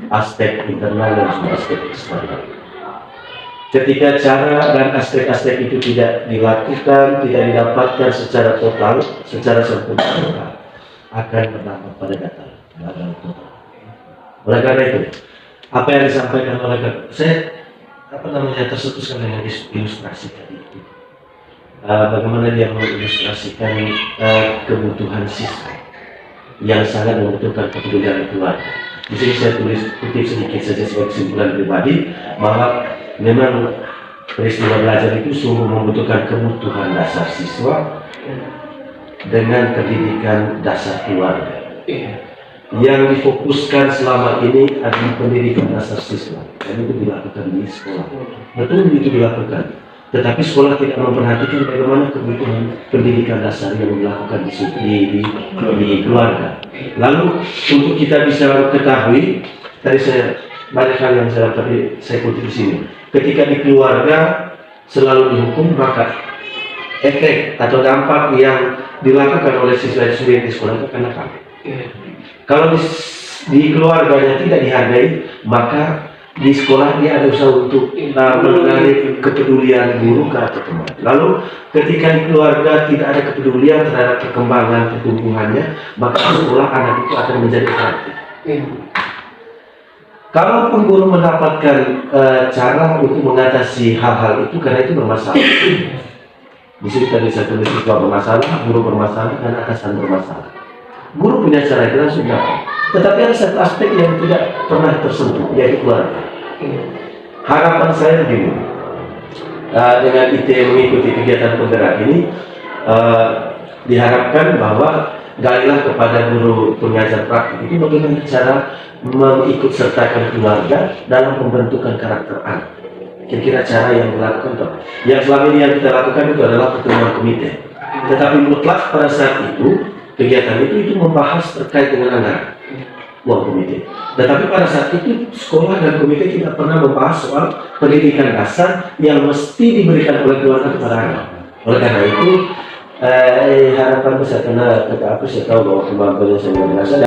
aspek internal dan juga aspek eksternal. Ketika cara dan aspek-aspek itu tidak dilakukan, tidak didapatkan secara total, secara sempurna, akan berdampak pada data. Oleh karena itu, apa yang disampaikan oleh saya tercetuskan dengan ilustrasi tadi itu. Bagaimana dia mengilustrasikan kebutuhan siswa yang sangat membutuhkan kepedulian keluarga. Di sini saya tulis kutip sedikit saja sebagai kesimpulan pribadi bahwa memang peristiwa belajar itu sungguh membutuhkan kebutuhan dasar siswa dengan pendidikan dasar keluarga. Yang difokuskan selama ini adalah pendidikan dasar siswa, dan itu dilakukan di sekolah. Betul itu dilakukan, tetapi sekolah tidak memperhatikan bagaimana kebutuhan pendidikan dasar yang dilakukan di keluarga. Lalu untuk kita bisa ketahui, tadi saya banyak hal yang saya kutip di sini. Ketika di keluarga selalu dihukum, maka efek atau dampak yang dilakukan oleh siswa di sekolah itu akan nakal. Kalau di keluarganya tidak dihargai, maka di sekolah dia ada usaha untuk menarik kepedulian guru ke teman. Lalu ketika di keluarga tidak ada kepedulian terhadap perkembangan pertumbuhannya, maka sekolah anak itu akan menjadi kreatif. Kalaupun guru mendapatkan cara untuk mengatasi hal-hal itu, karena itu bermasalah. Di sini tadi saya tulis siswa bermasalah, guru bermasalah, dan atasan bermasalah. Guru punya cara itu sudah, tetapi ada satu aspek yang tidak pernah tersentuh, yaitu keluarga. Harapan saya begini, dengan IT mengikuti kegiatan penggerak ini, diharapkan bahwa galilah kepada guru pengajar praktik itu bagaimana cara mengikut sertakan keluarga dalam pembentukan karakter anak. Kira-kira cara yang dilakukan toh. Yang selama ini yang kita lakukan itu adalah pertemuan komite. Tetapi mutlak pada saat itu kegiatan itu membahas terkait dengan anak uang komite. Tetapi pada saat itu sekolah dan komite tidak pernah membahas soal pendidikan dasar yang mesti diberikan oleh keluarga kepada anak. Oleh karena itu harapan saya karena kata aku saya tahu bahwa kemampuannya sangat berasal